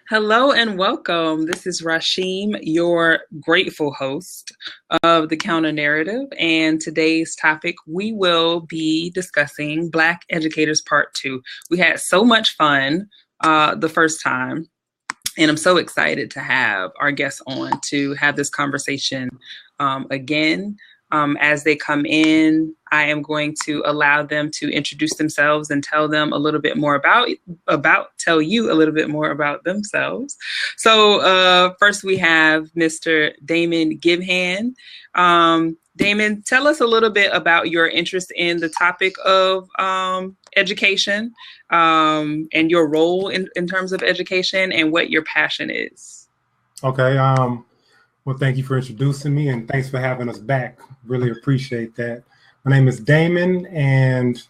Hello and welcome. This is Rasheem, your grateful host of the Counter Narrative. And today's topic, we will be discussing Black Educators Part 2. We had so much fun the first time, and I'm so excited to have our guests on to have this conversation again. As they come in, I am going to allow them to introduce themselves and tell them a little bit more tell you a little bit more about themselves. So first we have Mr. Damon Gibhan. Damon, tell us a little bit about your interest in the topic of education and your role in terms of education and what your passion is. Okay. Well, thank you for introducing me, and thanks for having us back. Really appreciate that. My name is Damon, and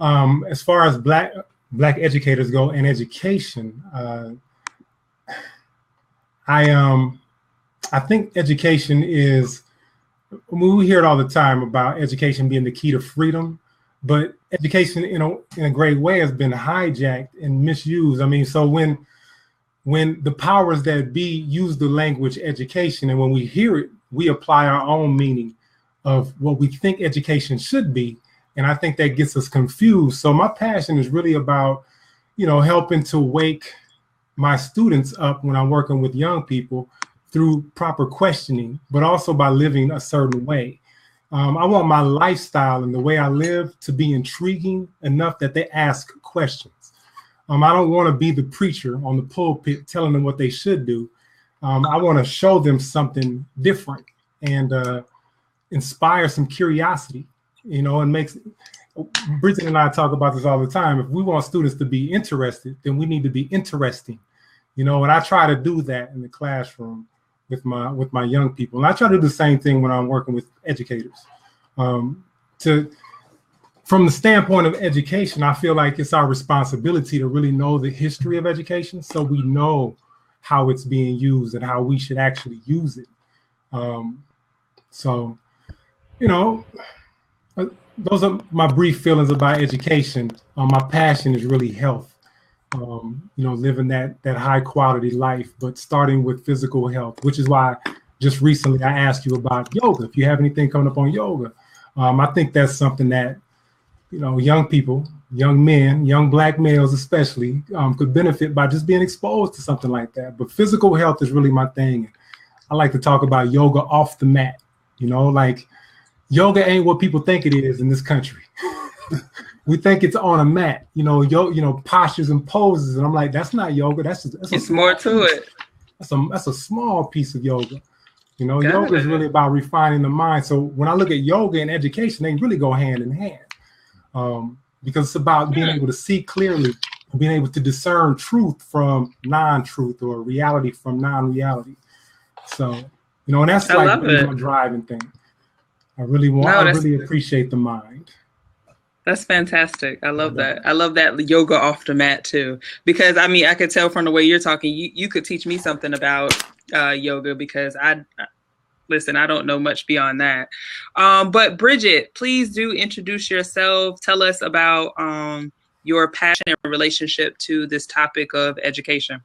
as far as black educators go in education, I think education is. We hear it all the time about education being the key to freedom, but education, in a great way, has been hijacked and misused. I mean, so when the powers that be use the language education, and when we hear it, we apply our own meaning of what we think education should be. And I think that gets us confused. So my passion is really about, helping to wake my students up when I'm working with young people through proper questioning, but also by living a certain way. I want my lifestyle and the way I live to be intriguing enough that they ask questions. I don't want to be the preacher on the pulpit telling them what they should do. I want to show them something different and inspire some curiosity, and makes. Bridget and I talk about this all the time. If we want students to be interested, then we need to be interesting, and I try to do that in the classroom with my young people. And I try to do the same thing when I'm working with educators. From the standpoint of education, I feel like it's our responsibility to really know the history of education so we know how it's being used and how we should actually use it. Those are my brief feelings about education. My passion is really health, living that high quality life, but starting with physical health, which is why just recently I asked you about yoga. If you have anything coming up on yoga, I think that's something that young people, young men, young Black males especially, could benefit by just being exposed to something like that. But physical health is really my thing. I like to talk about yoga off the mat. Like yoga ain't what people think it is in this country. We think it's on a mat, postures and poses, and I'm like, that's not yoga. It's more to it. That's a small piece of yoga. Yoga is really about refining the mind. So when I look at yoga and education, they really go hand in hand. Because it's about being able to see clearly, being able to discern truth from non-truth or reality from non-reality. So, and that's like really my driving thing. I really appreciate the mind. That's fantastic. I love that. I love that yoga off the mat too, because I could tell from the way you're talking, you could teach me something about yoga because Listen, I don't know much beyond that. But Bridget, please do introduce yourself. Tell us about your passion and relationship to this topic of education.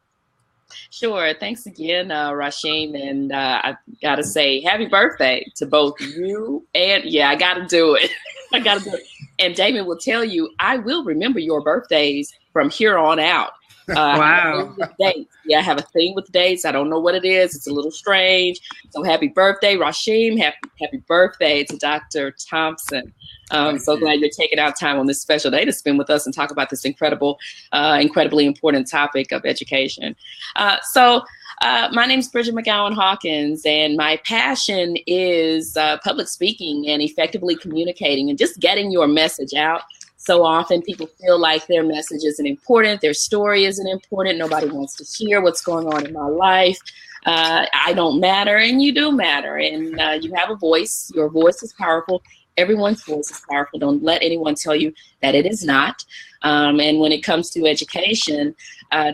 Sure. Thanks again, Rasheem. And I got to say happy birthday to both you and I got to do it. I got to do it. And Damon will tell you, I will remember your birthdays from here on out. Wow. I have a thing with dates. I don't know what it is. It's a little strange. So happy birthday, Rasheem. Happy birthday to Dr. Thompson. So glad you're taking out time on this special day to spend with us and talk about this incredibly important topic of education. My name is Bridget McGowan Hawkins, and my passion is public speaking and effectively communicating and just getting your message out. So often people feel like their message isn't important, their story isn't important, nobody wants to hear what's going on in my life. I don't matter, and you do matter, and you have a voice. Your voice is powerful. Everyone's voice is powerful. Don't let anyone tell you that it is not. And when it comes to education,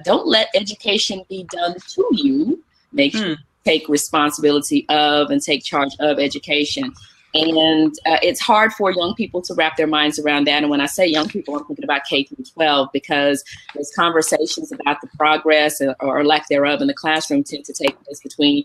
don't let education be done to you. Make sure you take responsibility of and take charge of education. And it's hard for young people to wrap their minds around that. And when I say young people, I'm thinking about K through 12, because those conversations about the progress or lack thereof in the classroom tend to take place between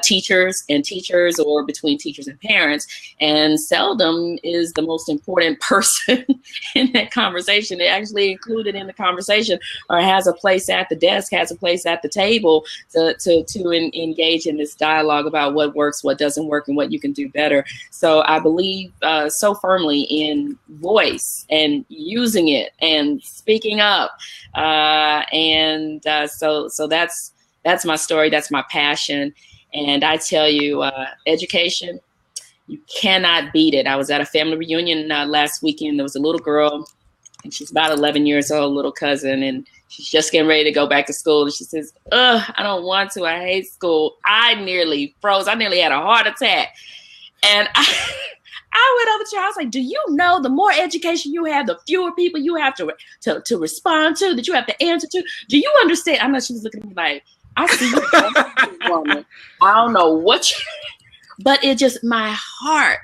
teachers and teachers, or between teachers and parents. And seldom is the most important person in that conversation actually included in the conversation, or has a place at the desk, has a place at the table to engage in this dialogue about what works, what doesn't work, and what you can do better. So I believe so firmly in voice and using it and speaking up. So that's my story. That's my passion. And I tell you, education, you cannot beat it. I was at a family reunion last weekend. There was a little girl, and she's about 11 years old, little cousin, and she's just getting ready to go back to school. And she says, "Ugh, I don't want to. I hate school." I nearly froze. I nearly had a heart attack. And I went over to her. I was like, "Do you know the more education you have, the fewer people you have to respond to, that you have to answer to? Do you understand?" I know she was looking at me like, "I see you, woman. I don't know what you," but it just, my heart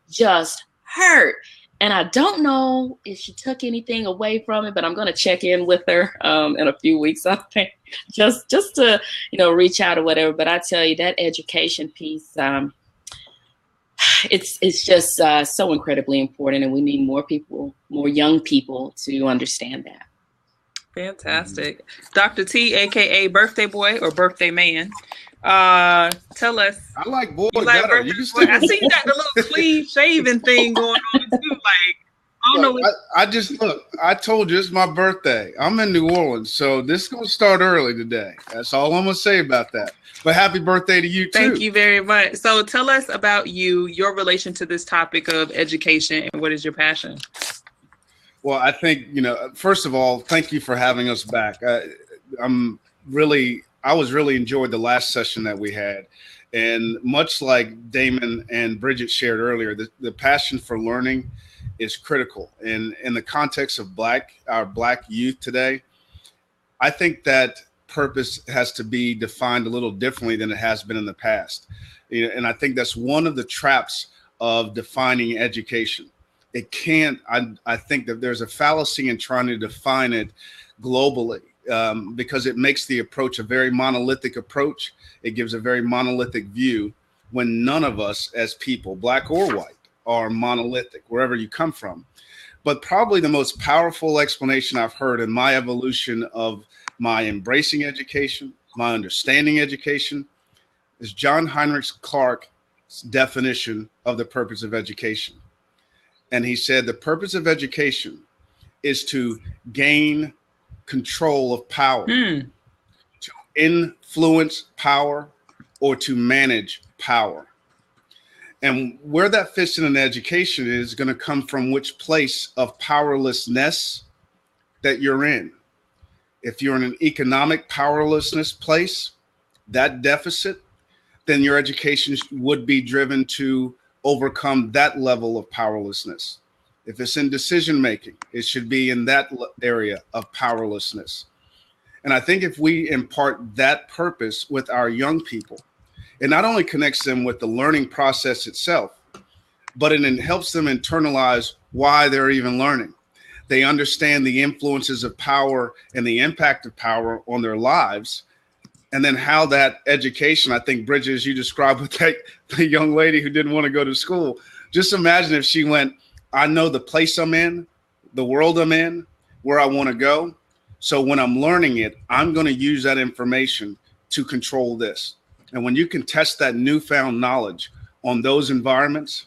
just hurt. And I don't know if she took anything away from it, but I'm going to check in with her in a few weeks, I think, just to, reach out or whatever. But I tell you, that education piece, it's just so incredibly important, and we need more people, more young people, to understand that. Fantastic. Dr. T, aka Birthday Boy or Birthday Man, tell us. I like boy like better. You can still I see you got the little clean shaven thing going on too. Like, I don't know. I just look. I told you it's my birthday. I'm in New Orleans, so this is gonna start early today. That's all I'm gonna say about that. But happy birthday to you too. Thank you very much. So tell us about you, your relation to this topic of education, and what is your passion? Well, I think, first of all, thank you for having us back. I was really enjoyed the last session that we had. And much like Damon and Bridget shared earlier, the passion for learning is critical. And in the context of our Black youth today, I think that purpose has to be defined a little differently than it has been in the past. And I think that's one of the traps of defining education. It can't, I think that there's a fallacy in trying to define it globally, because it makes the approach a very monolithic approach. It gives a very monolithic view, when none of us as people, Black or white, are monolithic wherever you come from. But probably the most powerful explanation I've heard in my evolution of my embracing education, my understanding education, is John Heinrich Clarke's definition of the purpose of education. And he said the purpose of education is to gain control of power, to influence power, or to manage power. And where that fits in an education is going to come from which place of powerlessness that you're in. If you're in an economic powerlessness place, that deficit, then your education would be driven to overcome that level of powerlessness. If it's in decision making, it should be in that area of powerlessness. And I think if we impart that purpose with our young people, it not only connects them with the learning process itself, but it helps them internalize why they're even learning. They understand the influences of power and the impact of power on their lives. And then how that education, I think, Bridget, as you described with the young lady who didn't want to go to school, just imagine if she went, I know the place I'm in, the world I'm in, where I want to go. So when I'm learning it, I'm going to use that information to control this. And when you can test that newfound knowledge on those environments,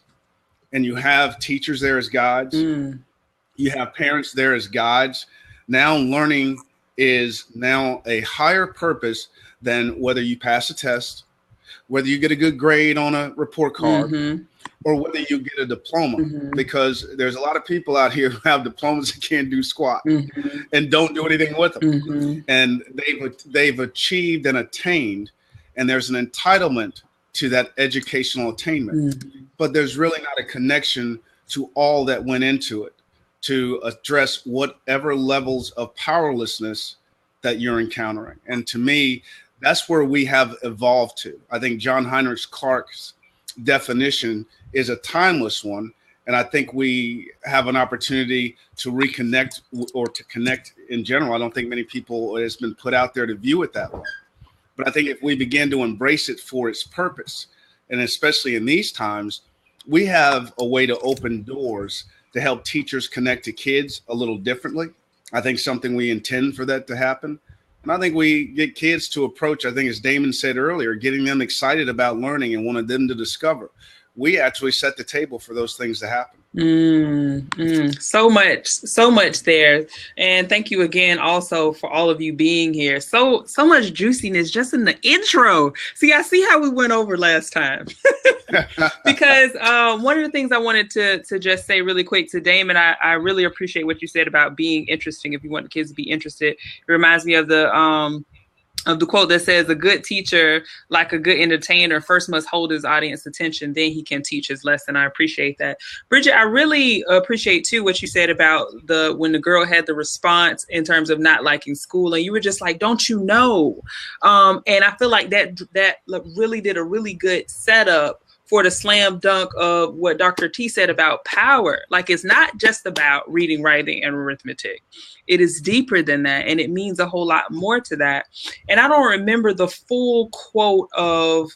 and you have teachers there as guides, you have parents there as guides, now learning is now a higher purpose than whether you pass a test, whether you get a good grade on a report card, or whether you get a diploma, because there's a lot of people out here who have diplomas that can't do squat and don't do anything with them. And they've achieved and attained, and there's an entitlement to that educational attainment, but there's really not a connection to all that went into it to address whatever levels of powerlessness that you're encountering. And to me, that's where we have evolved to. I think John Heinrich Clarke's definition is a timeless one. And I think we have an opportunity to reconnect or to connect in general. I don't think many people, it's been put out there to view it that way. But I think if we begin to embrace it for its purpose, and especially in these times, we have a way to open doors to help teachers connect to kids a little differently. I think something we intend for that to happen. And I think we get kids to approach, I think as Damon said earlier, getting them excited about learning and wanted them to discover. We actually set the table for those things to happen. So much there. And thank you again also for all of you being here. So much juiciness just in the intro. I see how we went over last time. Because one of the things I wanted to just say really quick to Damon, I really appreciate what you said about being interesting. If you want the kids to be interested, it reminds me of the quote that says, a good teacher, like a good entertainer, first must hold his audience attention, then he can teach his lesson. I appreciate that. Bridget, I really appreciate too what you said about when the girl had the response in terms of not liking school, and you were just like, don't you know? And I feel like that really did a really good setup for the slam dunk of what Dr. T said about power. Like, it's not just about reading, writing, and arithmetic. It is deeper than that, and it means a whole lot more to that. And I don't remember the full quote of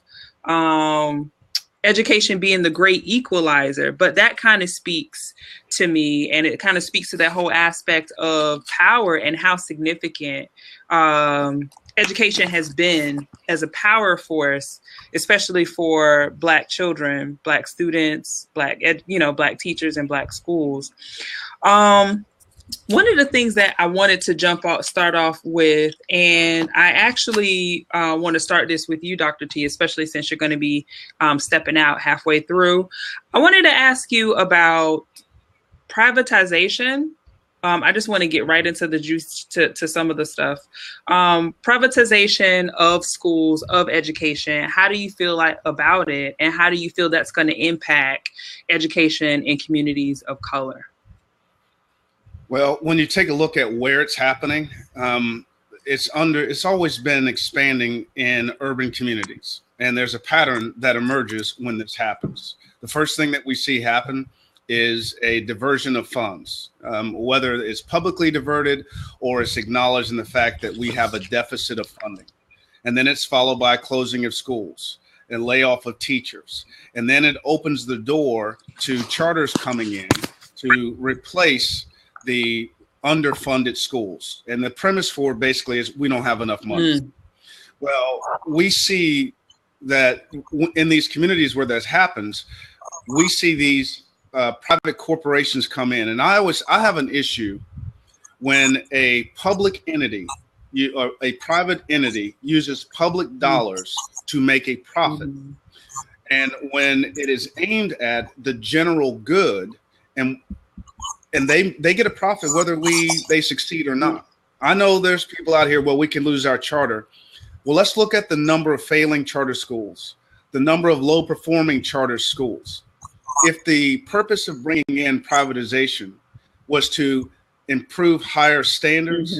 education being the great equalizer, but that kind of speaks to me, and it kind of speaks to that whole aspect of power and how significant education has been as a power force, especially for Black children, Black students, Black teachers and Black schools. One of the things that I wanted to start off with, and I actually want to start this with you, Dr. T, especially since you're going to be stepping out halfway through. I wanted to ask you about privatization. I just want to get right into the juice to some of the stuff. Privatization of schools, of education. How do you feel about it? And how do you feel that's going to impact education in communities of color? Well, when you take a look at where it's happening, it's always been expanding in urban communities. And there's a pattern that emerges when this happens. The first thing that we see happen is a diversion of funds, whether it's publicly diverted or it's acknowledged in the fact that we have a deficit of funding. And then it's followed by closing of schools and layoff of teachers. And then it opens the door to charters coming in to replace the underfunded schools. And the premise for it basically is we don't have enough money. Well, we see that in these communities where that happens, we see these private corporations come in. And I have an issue when a public entity, a private entity uses public dollars to make a profit. And when it is aimed at the general good, and they get a profit whether they succeed or not. I know there's people out here, well, we can lose our charter. Well, let's look at the number of failing charter schools, the number of low performing charter schools. If the purpose of bringing in privatization was to improve higher standards,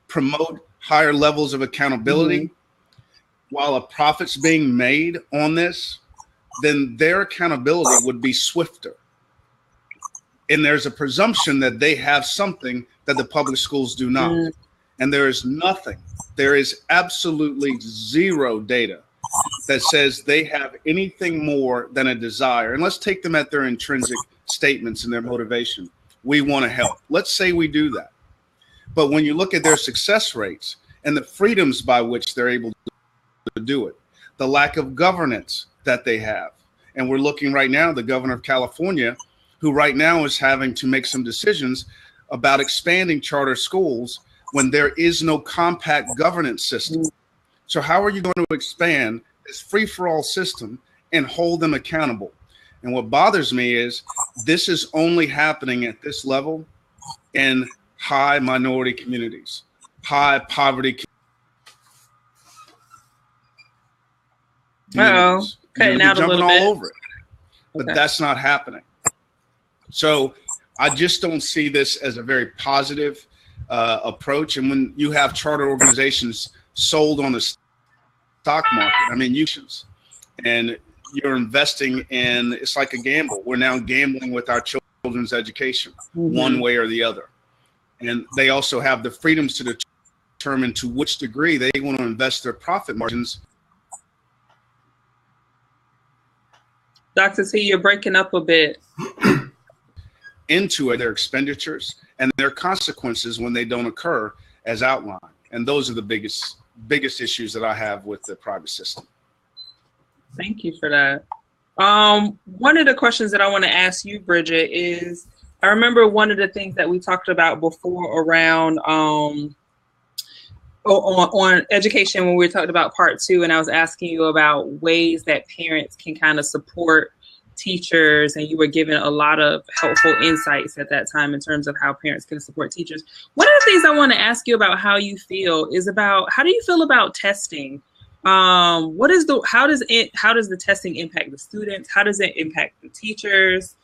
promote higher levels of accountability, while a profit's being made on this, then their accountability would be swifter. And there's a presumption that they have something that the public schools do not. And there is nothing. There is absolutely zero data that says they have anything more than a desire. And let's take them at their intrinsic statements and their motivation. We want to help. Let's say we do that. But when you look at their success rates and the freedoms by which they're able to do it, the lack of governance that they have. And we're looking right now, the governor of California, who right now is having to make some decisions about expanding charter schools when there is no compact governance system. So how are you going to expand this free-for-all system and hold them accountable? And what bothers me is this is only happening at this level in high minority communities, high poverty communities. Cutting out a little bit. All over it. But that's not happening. So I just don't see this as a very positive approach. And when you have charter organizations sold on the stock market, and you're investing in, it's like a gamble. We're now gambling with our children's education, one way or the other. And they also have the freedoms to determine to which degree they want to invest their profit margins. Dr. T, you're breaking up a bit. Into their expenditures and their consequences when they don't occur as outlined. And those are the biggest issues that I have with the private system. Thank you for that. One of the questions that I want to ask you, Bridget, is I remember one of the things that we talked about before around on education when we were talking about part 2, and I was asking you about ways that parents can kind of support teachers, and you were given a lot of helpful insights at that time in terms of how parents can support teachers. One of the things I want to ask you about how you feel is about, how do you feel about testing? How does the testing impact the students? How does it impact the teachers?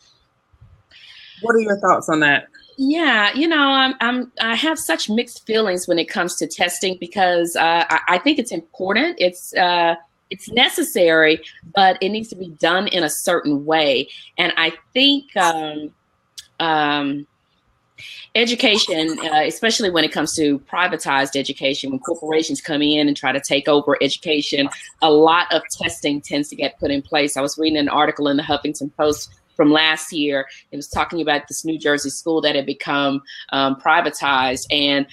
What are your thoughts on that? Yeah, I have such mixed feelings when it comes to testing, because I think it's important. It's necessary, but it needs to be done in a certain way. And I think education, especially when it comes to privatized education, when corporations come in and try to take over education, a lot of testing tends to get put in place. I was reading an article in the Huffington Post from last year. It was talking about this New Jersey school that had become privatized, and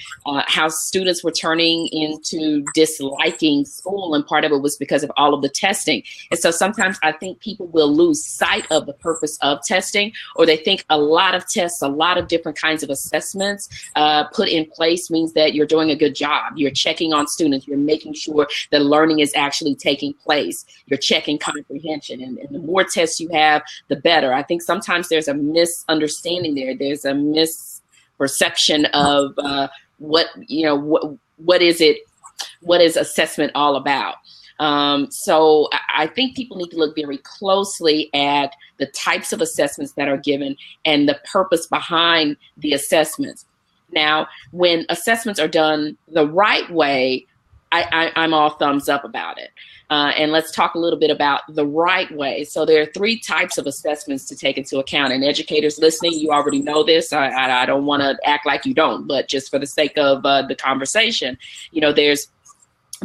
how students were turning into disliking school. And part of it was because of all of the testing. And so sometimes I think people will lose sight of the purpose of testing, or they think a lot of tests, a lot of different kinds of assessments put in place means that you're doing a good job. You're checking on students. You're making sure that learning is actually taking place. You're checking comprehension. And the more tests you have, the better. I think sometimes there's a misunderstanding there. There's a misperception of what is assessment all about. So I think people need to look very closely at the types of assessments that are given and the purpose behind the assessments. Now, when assessments are done the right way, I'm all thumbs up about it. And let's talk a little bit about the right way. So there are 3 types of assessments to take into account. And educators listening, you already know this. I don't want to act like you don't, but just for the sake of the conversation, there's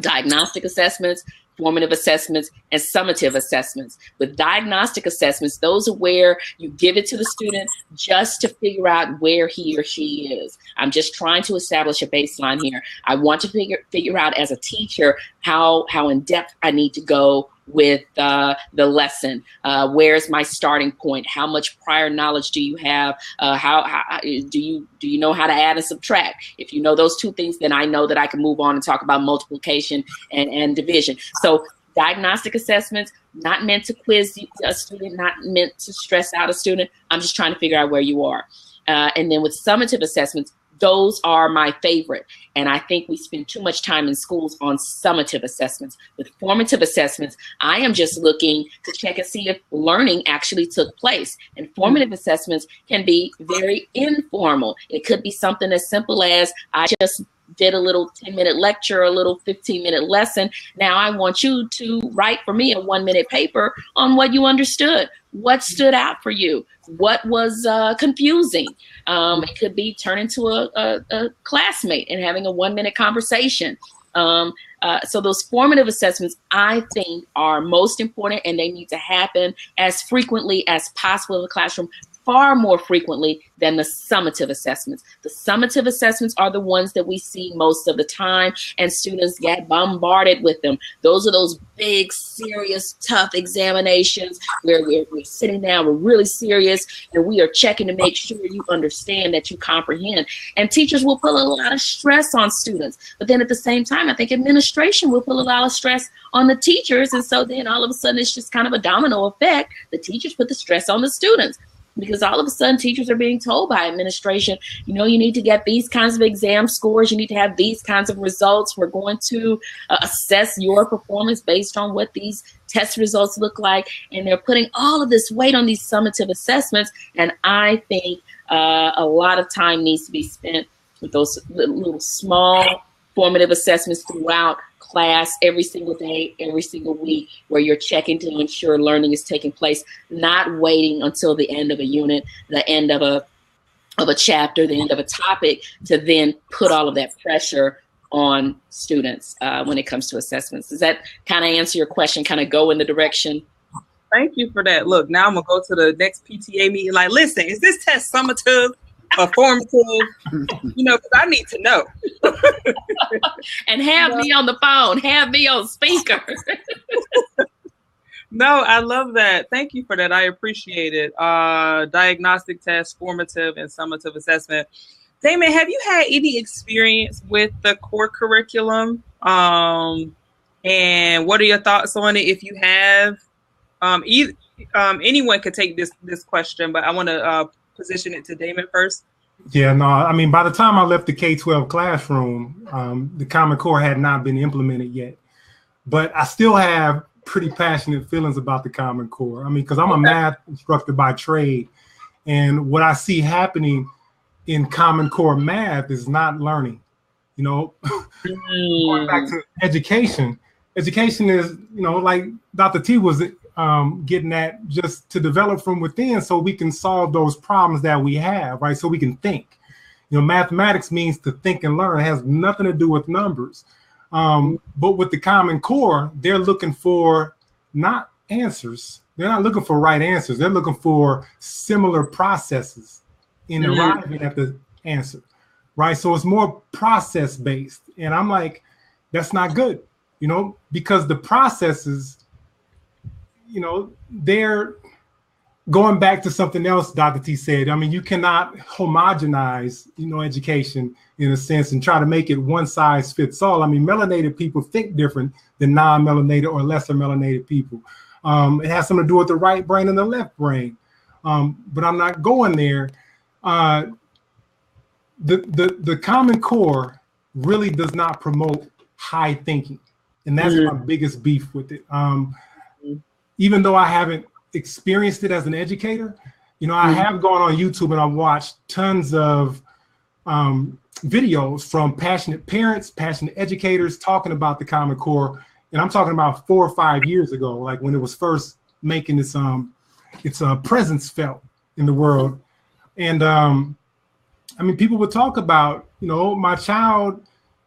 diagnostic assessments, formative assessments, and summative assessments. With diagnostic assessments, those are where you give it to the student just to figure out where he or she is. I'm just trying to establish a baseline here. I want to figure out as a teacher how in depth I need to go with the lesson. Where's my starting point? How much prior knowledge do you have? How do you know how to add and subtract? If you know those 2 things, then I know that I can move on and talk about multiplication and division. So diagnostic assessments, not meant to quiz a student, not meant to stress out a student. I'm just trying to figure out where you are. And then with summative assessments, those are my favorite. And I think we spend too much time in schools on summative assessments. With formative assessments, I am just looking to check and see if learning actually took place. And formative assessments can be very informal. It could be something as simple as, I just did a little 10-minute lecture, a little 15-minute lesson. Now I want you to write for me a 1-minute paper on what you understood. What stood out for you? What was confusing? It could be turning to a classmate and having a 1-minute conversation. So those formative assessments, I think, are most important, and they need to happen as frequently as possible in the classroom, far more frequently than the summative assessments. The summative assessments are the ones that we see most of the time, and students get bombarded with them. Those are those big, serious, tough examinations where we're sitting down, we're really serious, and we are checking to make sure you understand, that you comprehend. And teachers will put a lot of stress on students. But then at the same time, I think administration will put a lot of stress on the teachers. And so then all of a sudden, it's just kind of a domino effect. The teachers put the stress on the students, because all of a sudden teachers are being told by administration, you need to get these kinds of exam scores. You need to have these kinds of results. We're going to assess your performance based on what these test results look like. And they're putting all of this weight on these summative assessments. And I think a lot of time needs to be spent with those little small formative assessments throughout class every single day, every single week, where you're checking to ensure learning is taking place, not waiting until the end of a unit, the end of a chapter, the end of a topic, to then put all of that pressure on students when it comes to assessments. Does that kind of answer your question, kind of go in the direction? Thank you for that. Look, now I'm going to go to the next PTA meeting. Like, listen, is this test summative or formative? You know, because I need to know. And have me on the phone. Have me on speaker. No, I love that. Thank you for that. I appreciate it. Diagnostic test, formative, and summative assessment. Damon, have you had any experience with the core curriculum? And what are your thoughts on it? If you have, anyone could take this question, but I want to position it to Damon first. Yeah, no, I mean, by the time I left the K-12 classroom, the Common Core had not been implemented yet. But I still have pretty passionate feelings about the Common Core. I mean, because I'm a math instructor by trade, and what I see happening in Common Core math is not learning. You know, going back to education is, you know, like Dr. T was getting at, just to develop from within so we can solve those problems that we have, right? So we can think. You know, mathematics means to think and learn. It has nothing to do with numbers. But with the Common Core, they're looking for not answers. They're not looking for right answers. They're looking for similar processes in arriving at the answer, right? So it's more process based. And I'm like, that's not good, you know, because the processes, you know, they're going back to something else Dr. T said. I mean, you cannot homogenize, you know, education in a sense and try to make it one size fits all. I mean, melanated people think different than non-melanated or lesser melanated people. It has something to do with the right brain and the left brain. But I'm not going there. The Common Core really does not promote high thinking. And that's my biggest beef with it. Even though I haven't experienced it as an educator, you know, I have gone on YouTube and I've watched tons of videos from passionate parents, passionate educators talking about the Common Core. And I'm talking about 4 or 5 years ago, like when it was first making its presence felt in the world. And I mean, people would talk about, you know, my child,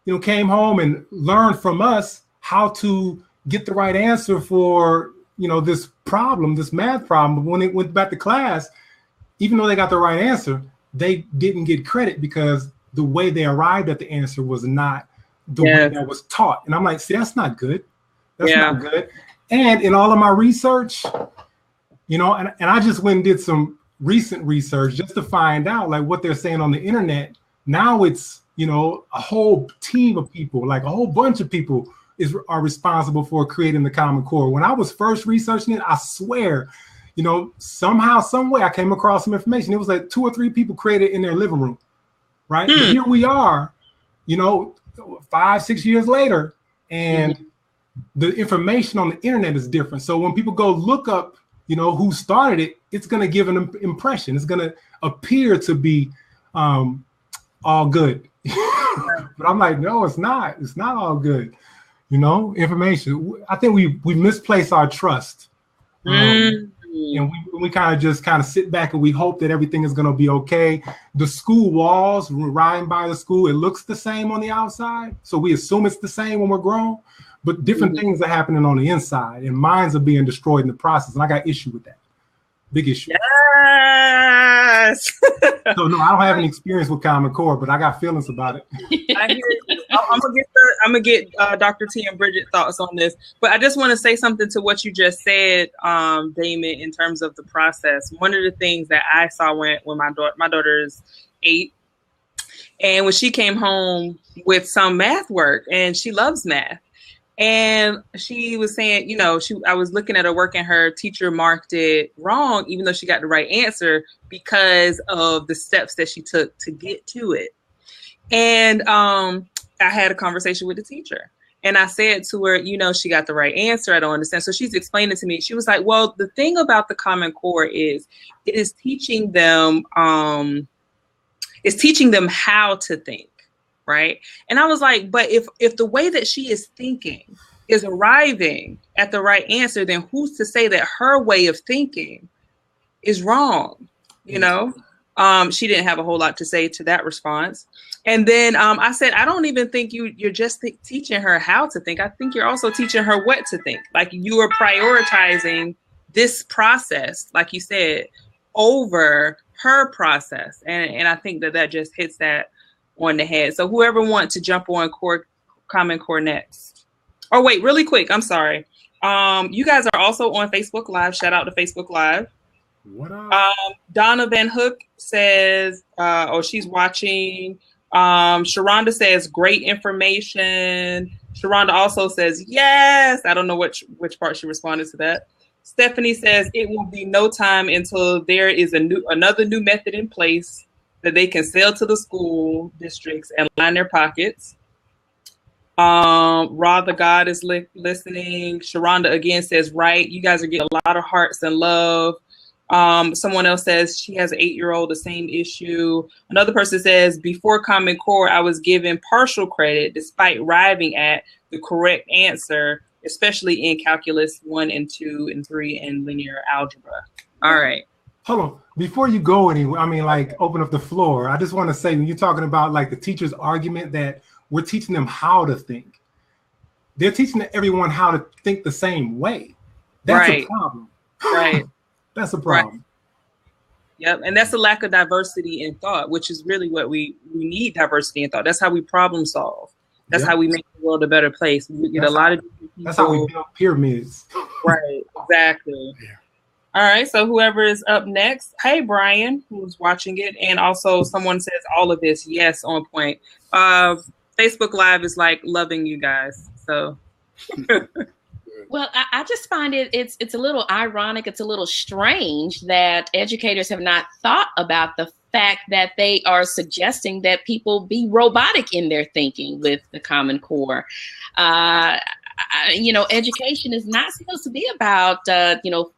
you know, came home and learned from us how to get the right answer for, you know, this problem, this math problem. But when it went back to class, even though they got the right answer, they didn't get credit because the way they arrived at the answer was not the way that was taught. And I'm like, see, that's not good. That's not good. And in all of my research, you know, and I just went and did some recent research just to find out like what they're saying on the internet. Now it's, you know, a whole team of people, like a whole bunch of people are responsible for creating the Common Core. When I was first researching it, I swear, you know, somehow, some way I came across some information. It was like 2 or 3 people created in their living room, right? But here we are, you know, 5, 6 years later, and the information on the internet is different. So when people go look up, you know, who started it, it's going to give an impression. It's going to appear to be all good. But I'm like, no, it's not. It's not all good. You know, information. I think we misplace our trust. And we kind of sit back and we hope that everything is going to be okay. The school walls, we're riding by the school, it looks the same on the outside. So we assume it's the same when we're grown. But different things are happening on the inside, and minds are being destroyed in the process. And I got issue with that. Big issue. Yes. So no, I don't have any experience with Common Core, but I got feelings about it. I hear you. I'm gonna get Dr. T and Bridget thoughts on this, but I just want to say something to what you just said, Damon, in terms of the process. One of the things that I saw when my daughter is 8, and when she came home with some math work, and she loves math. And she was saying, you know, I was looking at her work and her teacher marked it wrong, even though she got the right answer because of the steps that she took to get to it. And I had a conversation with the teacher and I said to her, you know, she got the right answer. I don't understand. So she's explaining to me. She was like, well, the thing about the Common Core is it is teaching them how to think. right? And I was like, but if the way that she is thinking is arriving at the right answer, then who's to say that her way of thinking is wrong? You know? She didn't have a whole lot to say to that response. And then I said, I don't even think you're just teaching her how to think. I think you're also teaching her what to think. Like, you are prioritizing this process, like you said, over her process. And I think that just hits that on the head. So whoever wants to jump on Common Core next. Oh, wait, really quick. I'm sorry. You guys are also on Facebook Live. Shout out to Facebook Live. What up? Donna Van Hook says, she's watching. Sharonda says, great information. Sharonda also says, yes. I don't know which part she responded to that. Stephanie says, it will be no time until there is another new method in place that they can sell to the school districts and line their pockets. Ra the God is listening. Sharonda again says, right. You guys are getting a lot of hearts and love. Someone else says she has an 8-year-old, the same issue. Another person says, before Common Core, I was given partial credit despite arriving at the correct answer, especially in calculus 1 and 2 and 3 and linear algebra. All right. Hold on. Before you go anywhere, I mean, like, open up the floor. I just want to say, when you're talking about like the teacher's argument that we're teaching them how to think, they're teaching everyone how to think the same way. That's a problem. Right. That's a problem. Right. Yep. And that's a lack of diversity in thought, which is really what we need, diversity in thought. That's how we problem solve. That's how we make the world a better place. We get a lot of people. That's how we build pyramids. Right. Exactly. Yeah. All right. So whoever is up next. Hey, Brian, who's watching it. And also someone says all of this. Yes, on point. Facebook Live is like loving you guys. So. Well, I just find it's a little ironic. It's a little strange that educators have not thought about the fact that they are suggesting that people be robotic in their thinking with the Common Core. Education is not supposed to be about,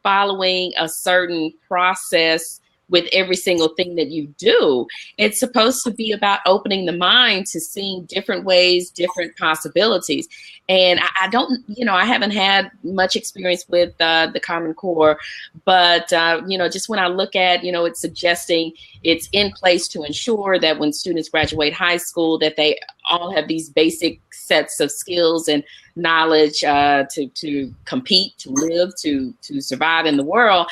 following a certain process with every single thing that you do. It's supposed to be about opening the mind to seeing different ways, different possibilities. And I don't, I haven't had much experience with the Common Core, but, just when I look at, it's suggesting it's in place to ensure that when students graduate high school, that they all have these basic sets of skills and knowledge to compete, to live, to survive in the world.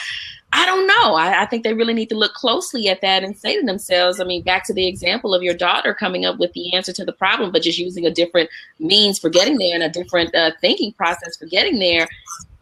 I don't know. I think they really need to look closely at that and say to themselves, I mean, back to the example of your daughter coming up with the answer to the problem, but just using a different means for getting there and a different thinking process for getting there.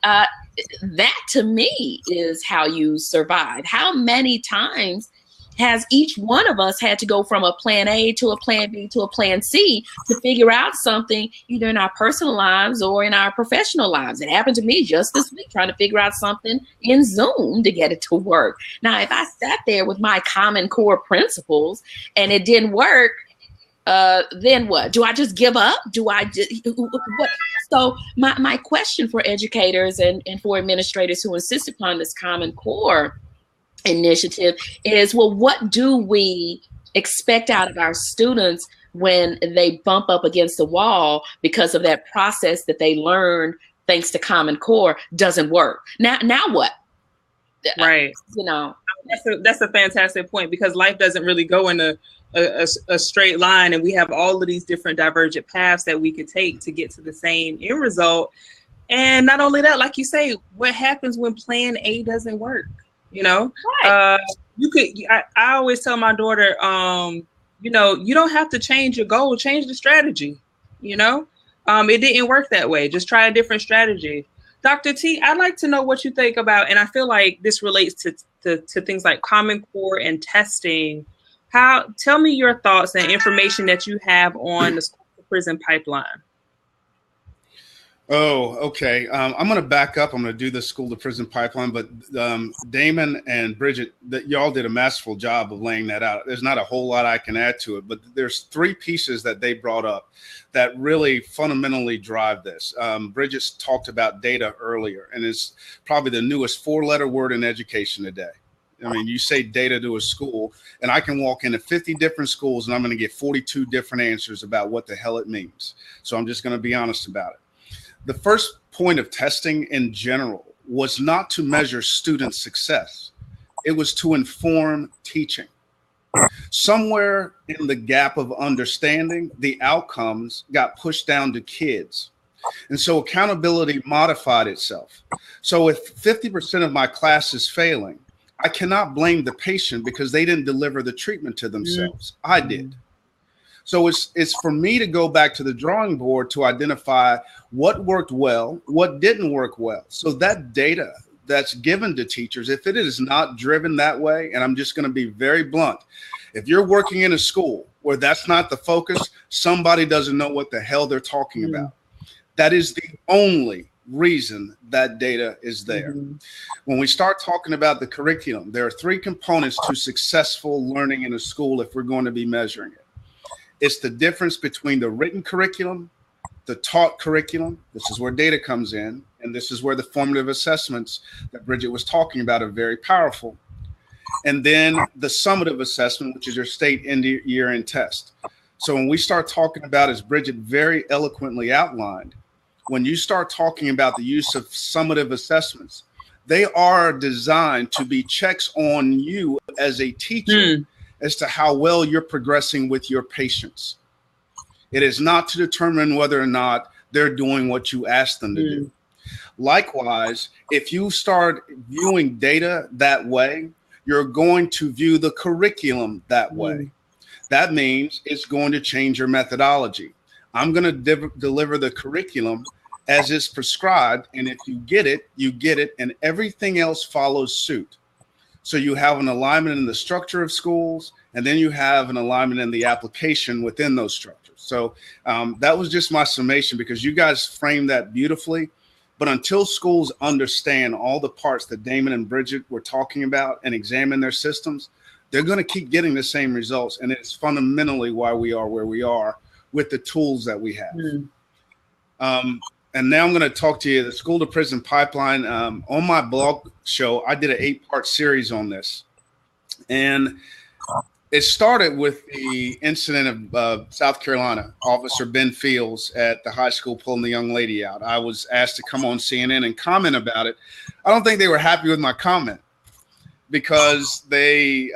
That to me is how you survive. How many times has each one of us had to go from a plan A to a plan B to a plan C to figure out something either in our personal lives or in our professional lives? It happened to me just this week trying to figure out something in Zoom to get it to work. Now, if I sat there with my Common Core principles and it didn't work, then what? Do I just give up? Do I just what? So my question for educators and for administrators who insist upon this Common Core initiative is, well, what do we expect out of our students when they bump up against the wall because of that process that they learned thanks to Common Core doesn't work? Now what? Right. That's a fantastic point, because life doesn't really go in a straight line, and we have all of these different divergent paths that we could take to get to the same end result. And not only that, like you say, what happens when plan A doesn't work? Right. I always tell my daughter, you don't have to change your goal, change the strategy. It didn't work that way. Just try a different strategy. Dr. T, I'd like to know what you think about, and I feel like this relates to things like Common Core and testing. Tell me your thoughts and information that you have on the school to prison pipeline. Oh, okay. I'm going to back up. I'm going to do the school to prison pipeline, but Damon and Bridget, y'all did a masterful job of laying that out. There's not a whole lot I can add to it, but there's 3 pieces that they brought up that really fundamentally drive this. Bridget's talked about data earlier, and it's probably the newest 4-letter word in education today. I mean, you say data to a school, and I can walk into 50 different schools, and I'm going to get 42 different answers about what the hell it means. So I'm just going to be honest about it. The first point of testing in general was not to measure student success. It was to inform teaching. Somewhere in the gap of understanding, the outcomes got pushed down to kids. And so accountability modified itself. So if 50% of my class is failing, I cannot blame the patient because they didn't deliver the treatment to themselves. I did. So it's for me to go back to the drawing board to identify what worked well, what didn't work well. So that data that's given to teachers, if it is not driven that way, and I'm just going to be very blunt, if you're working in a school where that's not the focus, somebody doesn't know what the hell they're talking about. That is the only reason that data is there. When we start talking about the curriculum, there are 3 components to successful learning in a school if we're going to be measuring it. It's the difference between the written curriculum, the taught curriculum. This is where data comes in, and this is where the formative assessments that Bridget was talking about are very powerful. And then the summative assessment, which is your state year-end test. So when we start talking about, as Bridget very eloquently outlined, when you start talking about the use of summative assessments, they are designed to be checks on you as a teacher as to how well you're progressing with your patients. It is not to determine whether or not they're doing what you ask them to do. Likewise, if you start viewing data that way, you're going to view the curriculum that way. That means it's going to change your methodology. I'm going to deliver the curriculum as is prescribed, and if you get it, and everything else follows suit. So you have an alignment in the structure of schools, and then you have an alignment in the application within those structures. So that was just my summation, because you guys framed that beautifully. But until schools understand all the parts that Damon and Bridget were talking about and examine their systems, they're going to keep getting the same results. And it's fundamentally why we are where we are with the tools that we have. And now I'm going to talk to you the school to prison pipeline. On my blog show, I did an 8-part series on this. And it started with the incident of South Carolina, Officer Ben Fields at the high school pulling the young lady out. I was asked to come on CNN and comment about it. I don't think they were happy with my comment, because they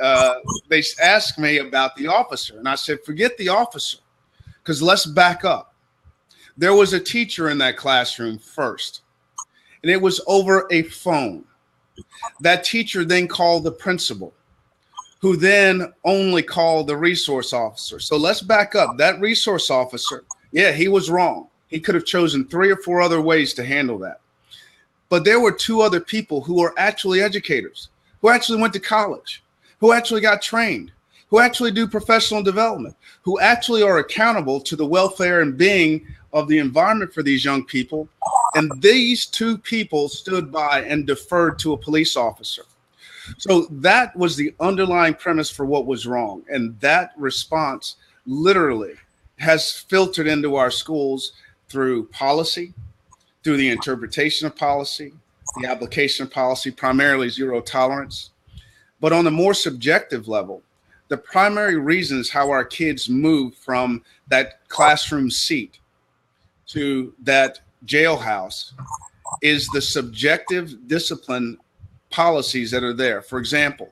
asked me about the officer. And I said, forget the officer, because let's back up. There was a teacher in that classroom first, and it was over a phone. That teacher then called the principal, who then only called the resource officer. So let's back up. That resource officer, yeah, he was wrong. He could have chosen 3 or 4 other ways to handle that. But there were 2 other people who were actually educators, who actually went to college, who actually got trained, who actually do professional development, who actually are accountable to the welfare and being of the environment for these young people. And these 2 people stood by and deferred to a police officer. So that was the underlying premise for what was wrong. And that response literally has filtered into our schools through policy, through the interpretation of policy, the application of policy, primarily zero tolerance. But on the more subjective level, the primary reasons how our kids move from that classroom seat to that jailhouse is the subjective discipline policies that are there. For example,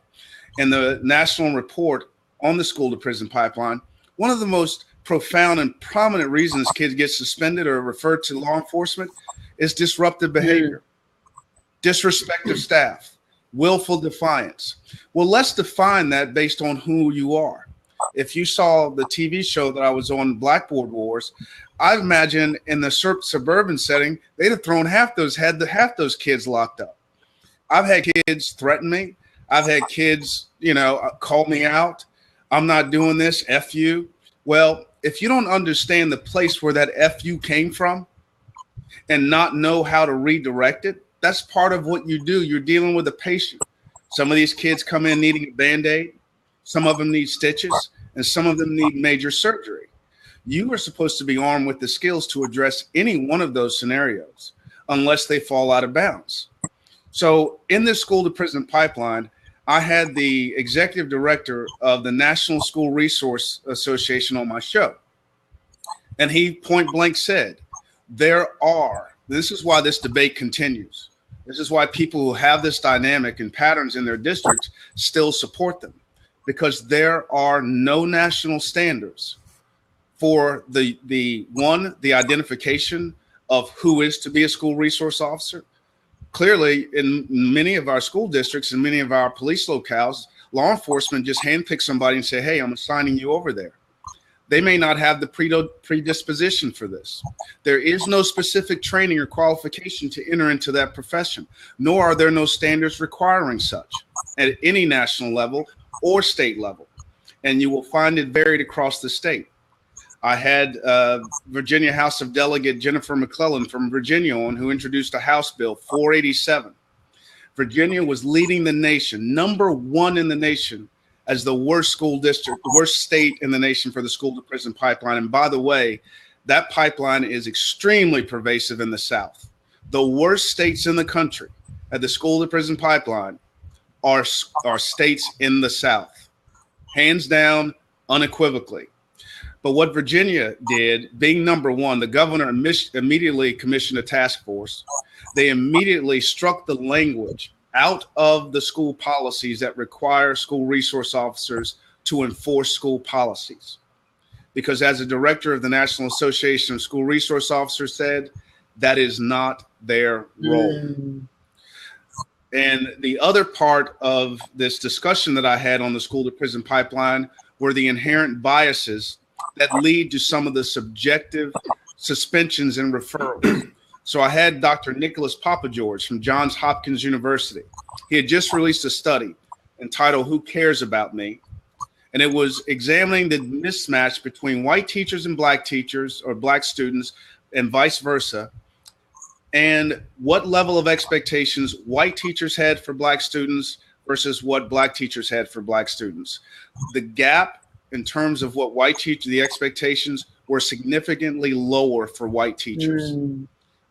in the national report on the school to prison pipeline, one of the most profound and prominent reasons kids get suspended or referred to law enforcement is disruptive behavior, disrespect of staff, willful defiance. Well, let's define that based on who you are. If you saw the TV show that I was on, Blackboard Wars, I imagine in the suburban setting, they'd have thrown half those kids locked up. I've had kids threaten me. I've had kids, call me out. I'm not doing this. F you. Well, if you don't understand the place where that F you came from and not know how to redirect it, that's part of what you do. You're dealing with a patient. Some of these kids come in needing a Band-Aid. Some of them need stitches, and some of them need major surgery. You are supposed to be armed with the skills to address any one of those scenarios unless they fall out of bounds. So in this school to prison pipeline, I had the executive director of the National School Resource Association on my show. And he point blank said, this is why this debate continues. This is why people who have this dynamic and patterns in their districts still support them, because there are no national standards for the identification of who is to be a school resource officer. Clearly, in many of our school districts and many of our police locales, law enforcement just handpick somebody and say, hey, I'm assigning you over there. They may not have the predisposition for this. There is no specific training or qualification to enter into that profession, nor are there no standards requiring such at any national level or state level. And you will find it varied across the state. I had Virginia House of Delegate Jennifer McClellan from Virginia on, who introduced a House Bill 487. Virginia was leading the nation, #1 in the nation, as the worst school district, the worst state in the nation for the school to prison pipeline. And by the way, that pipeline is extremely pervasive in the South. The worst states in the country at the school to prison pipeline are states in the South, hands down, unequivocally. But what Virginia did, being #1, the governor immediately commissioned a task force. They immediately struck the language out of the school policies that require school resource officers to enforce school policies. Because as a director of the National Association of School Resource Officers said, that is not their role. And the other part of this discussion that I had on the school to prison pipeline were the inherent biases that lead to some of the subjective suspensions and referrals. So I had Dr. Nicholas Papageorge from Johns Hopkins University. He had just released a study entitled "Who Cares About Me?" And it was examining the mismatch between white teachers and black teachers, or black students, and vice versa, and what level of expectations white teachers had for black students versus what black teachers had for black students. The gap in terms of what white teachers, the expectations were significantly lower for white teachers.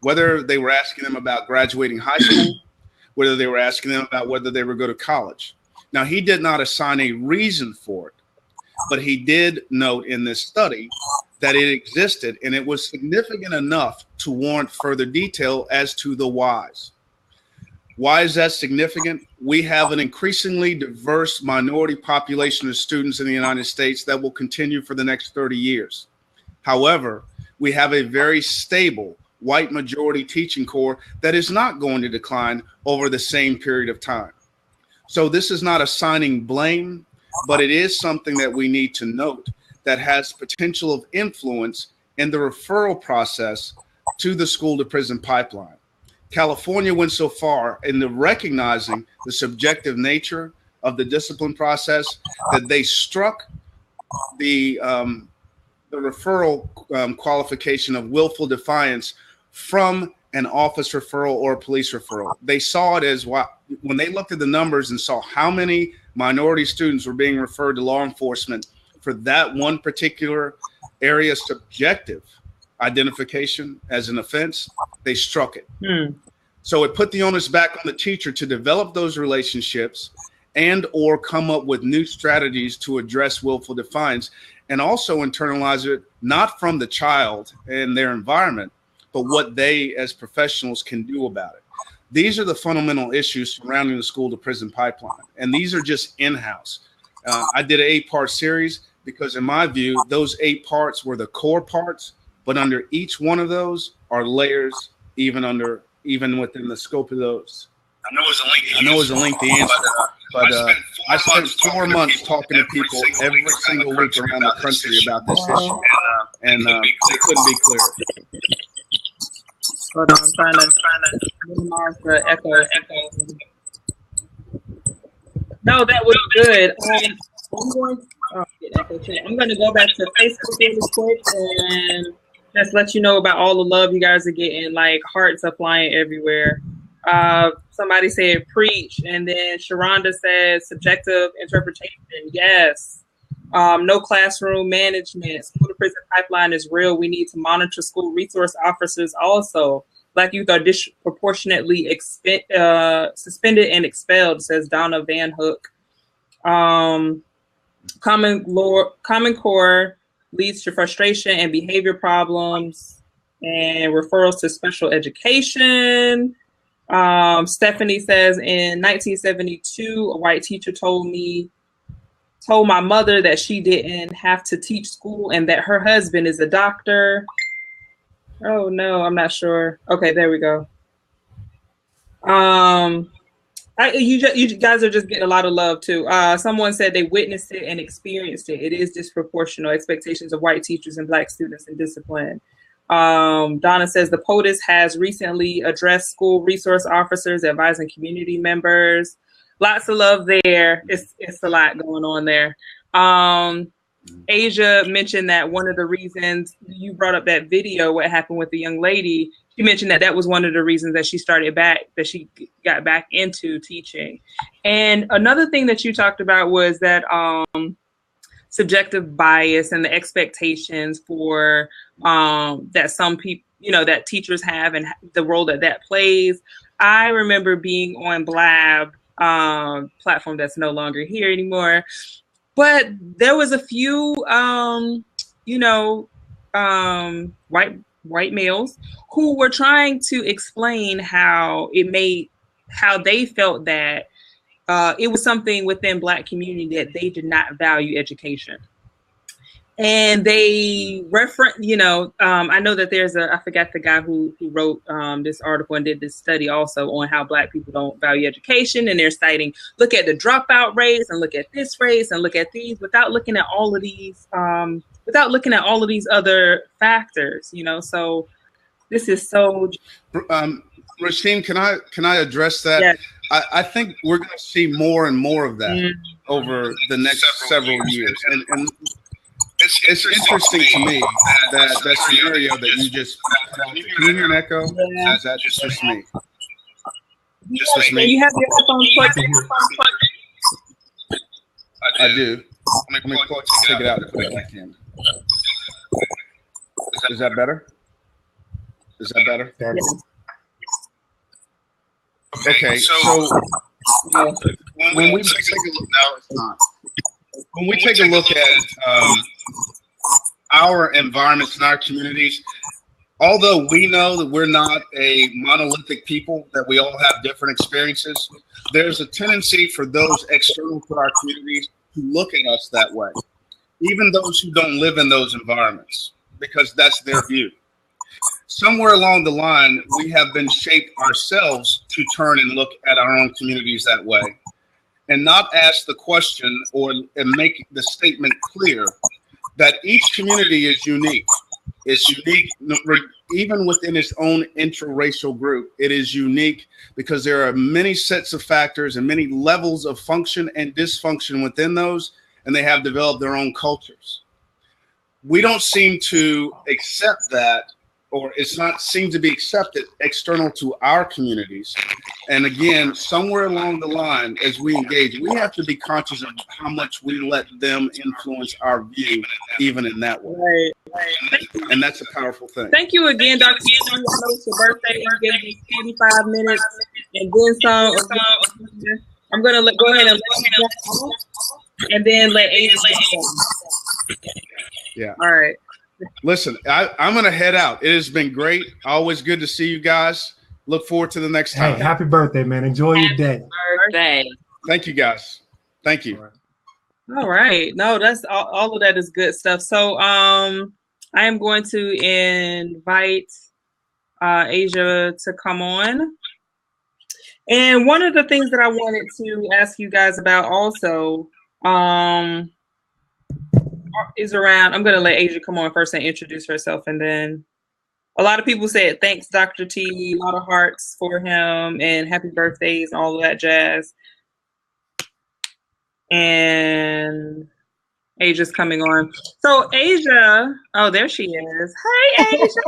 Whether they were asking them about graduating high school, whether they were asking them about whether they were going to college. Now, he did not assign a reason for it, but he did note in this study that it existed, and it was significant enough to warrant further detail as to the whys. Why is that significant? We have an increasingly diverse minority population of students in the United States that will continue for the next 30 years. However, we have a very stable white majority teaching corps that is not going to decline over the same period of time. So this is not assigning blame, but it is something that we need to note that has potential of influence in the referral process to the school to prison pipeline. California went so far in the recognizing the subjective nature of the discipline process that they struck the referral qualification of willful defiance from an office referral or a police referral. They saw it as when they looked at the numbers and saw how many minority students were being referred to law enforcement for that one particular area subjective identification as an offense, they struck it. So it put the onus back on the teacher to develop those relationships and or come up with new strategies to address willful defiance, and also internalize it not from the child and their environment, but what they as professionals can do about it. These are the fundamental issues surrounding the school to prison pipeline, and these are just in-house. I did an 8-part series because in my view, those 8 parts were the core parts, but under each one of those are layers, even within the scope of those. I know it's a lengthy answer, but I spent 4 months talking to people every single week around the country about this issue, and they couldn't be clearer. Hold on, I'm trying to minimize the echo. No, that was good. I'm going to go back to Facebook really quick and just let you know about all the love you guys are getting. Like, hearts are flying everywhere. Somebody said preach, and then Sharonda says subjective interpretation. Yes. No classroom management. School to prison pipeline is real. We need to monitor school resource officers also. Black youth are disproportionately suspended and expelled, says Donna Van Hook. Common Core leads to frustration and behavior problems and referrals to special education. Stephanie says, in 1972, a white teacher told my mother that she didn't have to teach school and that her husband is a doctor. Oh no, I'm not sure. Okay, there we go. You guys are just getting a lot of love too. Someone said they witnessed it and experienced it. It is disproportional expectations of white teachers and Black students in discipline. Donna says the POTUS has recently addressed school resource officers, advising community members. Lots of love there. It's a lot going on there. Asia mentioned that one of the reasons you brought up that video, what happened with the young lady, she mentioned that was one of the reasons that she got back into teaching. And another thing that you talked about was that subjective bias and the expectations for that some people, that teachers have and the role that plays. I remember being on Blab, platform that's no longer here anymore, but there was a few, white males who were trying to explain how they felt that it was something within Black community that they did not value education. And they reference, I know that there's I forgot the guy who wrote this article and did this study also on how Black people don't value education. And they're citing, look at the dropout rates and look at this race and look at these without looking at all of these, other factors, So this is so. Rasheem, can I address that? Yes. I think we're going to see more and more of that over the next several years. And it's interesting to me that scenario that you just put out there. Can you hear an echo? Yeah. Is that just me? Just me? You have your headphones plugged in? I do. Let me take it out and put it back in. Is that better? Is that better? Yeah. Okay, so when we take a look now, it's not. When we take a look at our environments and our communities, although we know that we're not a monolithic people, that we all have different experiences, there's a tendency for those external to our communities to look at us that way, even those who don't live in those environments, because that's their view. Somewhere along the line, we have been shaped ourselves to turn and look at our own communities that way and not ask the question and make the statement clear that each community is unique. It's unique even within its own interracial group. It is unique because there are many sets of factors and many levels of function and dysfunction within those, and they have developed their own cultures. We don't seem to accept that, or it's not seem to be accepted external to our communities. And again, somewhere along the line, as we engage, we have to be conscious of how much we let them influence our view, even in that way. Right. And that's a powerful thing. Thank you again, Dr. I know it's your birthday. You gave me 45 minutes and then some. I'm going to go ahead and let and then let Aiden. Yeah. All right. Listen, I'm going to head out. It has been great. Always good to see you guys. Look forward to the next time. Hey, happy birthday, man. Enjoy your day. Birthday. Thank you, guys. Thank you. All right. No, that's all of that is good stuff. So I am going to invite Asia to come on. And one of the things that I wanted to ask you guys about also is around, I'm going to let Asia come on first and introduce herself. And then a lot of people said, thanks, Dr. T, a lot of hearts for him and happy birthdays and all of that jazz. And Asia's coming on. So Asia, oh, there she is. Hey, Asia.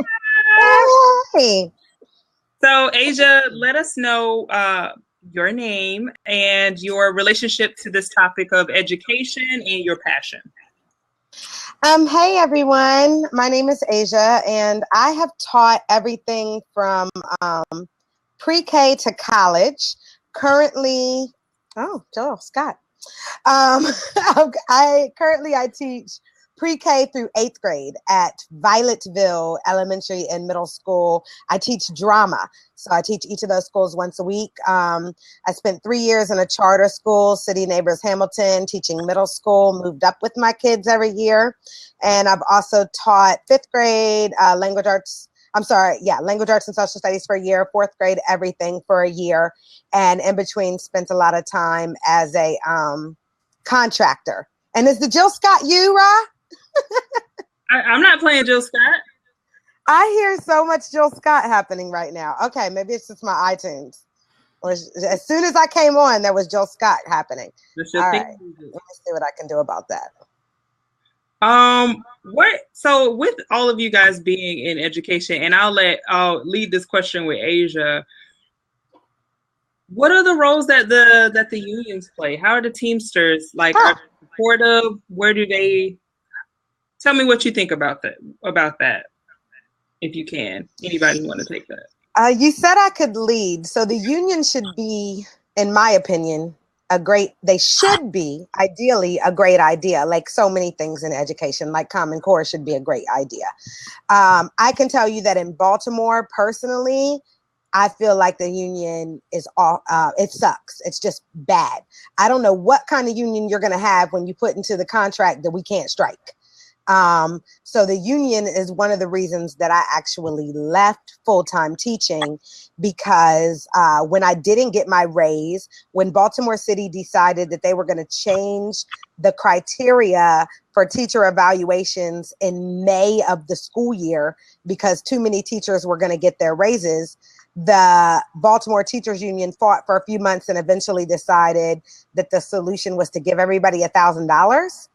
Hey. So Asia, let us know your name and your relationship to this topic of education and your passion. Hey everyone, my name is Asia, and I have taught everything from pre-K to college. Currently, Joel Scott. I teach pre-K through 8th grade at Violetville Elementary and Middle School. I teach drama. So I teach each of those schools once a week. I spent 3 years in a charter school, City Neighbors Hamilton, teaching middle school, moved up with my kids every year. And I've also taught 5th grade language arts and social studies for a year, 4th grade, everything for a year. And in between spent a lot of time as a contractor. And is the Jill Scott you, Ra? I'm not playing Jill Scott. I hear so much Jill Scott happening right now. Okay, maybe it's just my iTunes. As soon as I came on, there was Jill Scott happening. All right, let me see what I can do about that. So with all of you guys being in education, and I'll lead this question with Asia. What are the roles that the unions play? How are the Teamsters like? Are they supportive? Where do they? Tell me what you think about that, if you can. Anybody want to take that? You said I could lead, so the union should be, in my opinion, they should be ideally a great idea, like so many things in education, like Common Core should be a great idea. I can tell you that in Baltimore, personally, I feel like the union is it sucks. It's just bad. I don't know what kind of union you're going to have when you put into the contract that we can't strike. So the union is one of the reasons that I actually left full-time teaching, because when I didn't get my raise, when Baltimore City decided that they were going to change the criteria for teacher evaluations in May of the school year because too many teachers were going to get their raises, the Baltimore Teachers Union fought for a few months and eventually decided that the solution was to give everybody $1,000.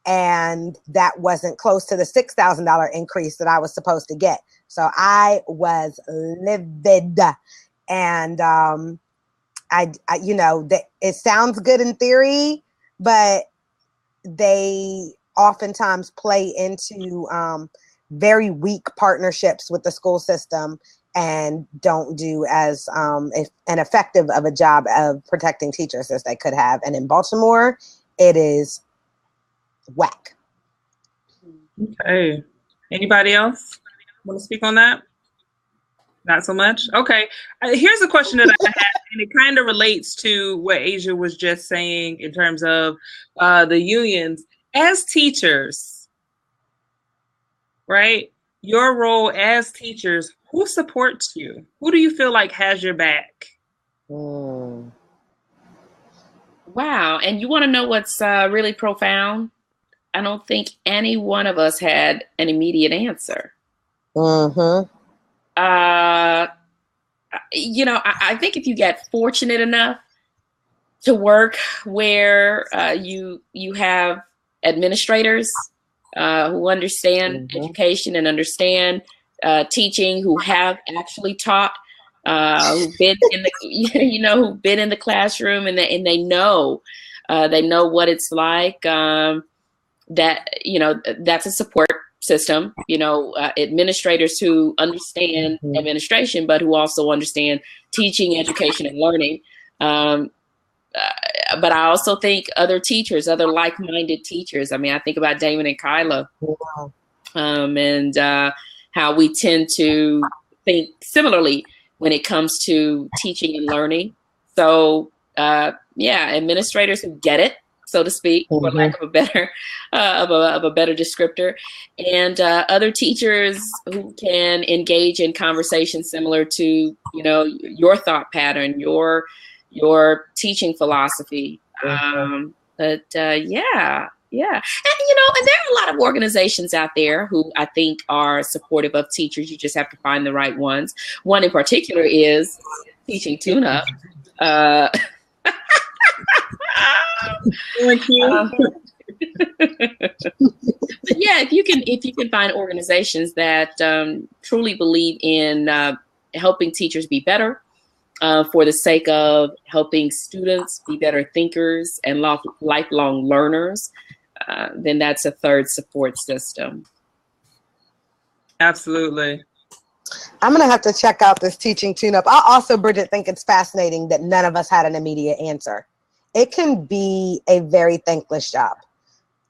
And that wasn't close to the $6,000 increase that I was supposed to get. So I was livid. And it sounds good in theory, but they oftentimes play into very weak partnerships with the school system and don't do as an effective of a job of protecting teachers as they could have. And in Baltimore, it is whack. Okay. Anybody else want to speak on that? Not so much? Okay. Here's a question that I had, and it kind of relates to what Asia was just saying in terms of the unions. As teachers, right? Your role as teachers, who supports you? Who do you feel like has your back? Wow. And you want to know what's really profound? I don't think any one of us had an immediate answer. Mm-hmm. I think if you get fortunate enough to work where you have administrators who understand education and understand teaching, who have actually taught, who've been in the who've been in the classroom and they know what it's like. That's a support system, administrators who understand administration, but who also understand teaching, education, and learning. But I also think other teachers, other like-minded teachers. I mean, I think about Damon and Kyla, and how we tend to think similarly when it comes to teaching and learning. So, administrators who get it, so to speak, for lack of a better of a better descriptor, and other teachers who can engage in conversations similar to your thought pattern, your teaching philosophy. And there are a lot of organizations out there who I think are supportive of teachers. You just have to find the right ones. One in particular is Teaching Tune-Up. Thank you. If you can find organizations that truly believe in helping teachers be better, for the sake of helping students be better thinkers and lifelong learners, then that's a third support system. Absolutely. I'm going to have to check out this teaching tune-up. I also, Bridget, think it's fascinating that none of us had an immediate answer. It can be a very thankless job.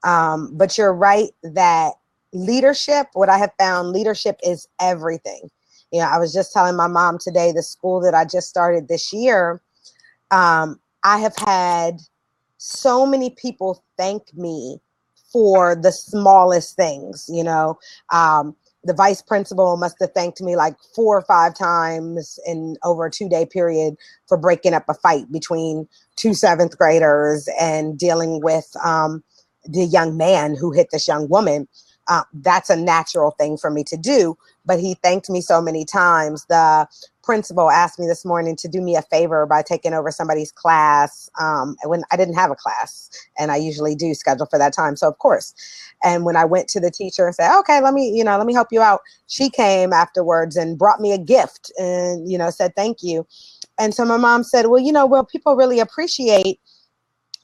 But you're right that leadership, what I have found, leadership is everything. You know, I was just telling my mom today, the school that I just started this year, I have had so many people thank me for the smallest things, you know. The vice principal must have thanked me like 4 or 5 times in over a 2-day period for breaking up a fight between 2 7th graders and dealing with the young man who hit this young woman. That's a natural thing for me to do, but he thanked me so many times. The principal asked me this morning to do me a favor by taking over somebody's class when I didn't have a class, and I usually do schedule for that time. So of course, and when I went to the teacher and said, okay, let me help you out, she came afterwards and brought me a gift and, said, thank you. And so my mom said, well, people really appreciate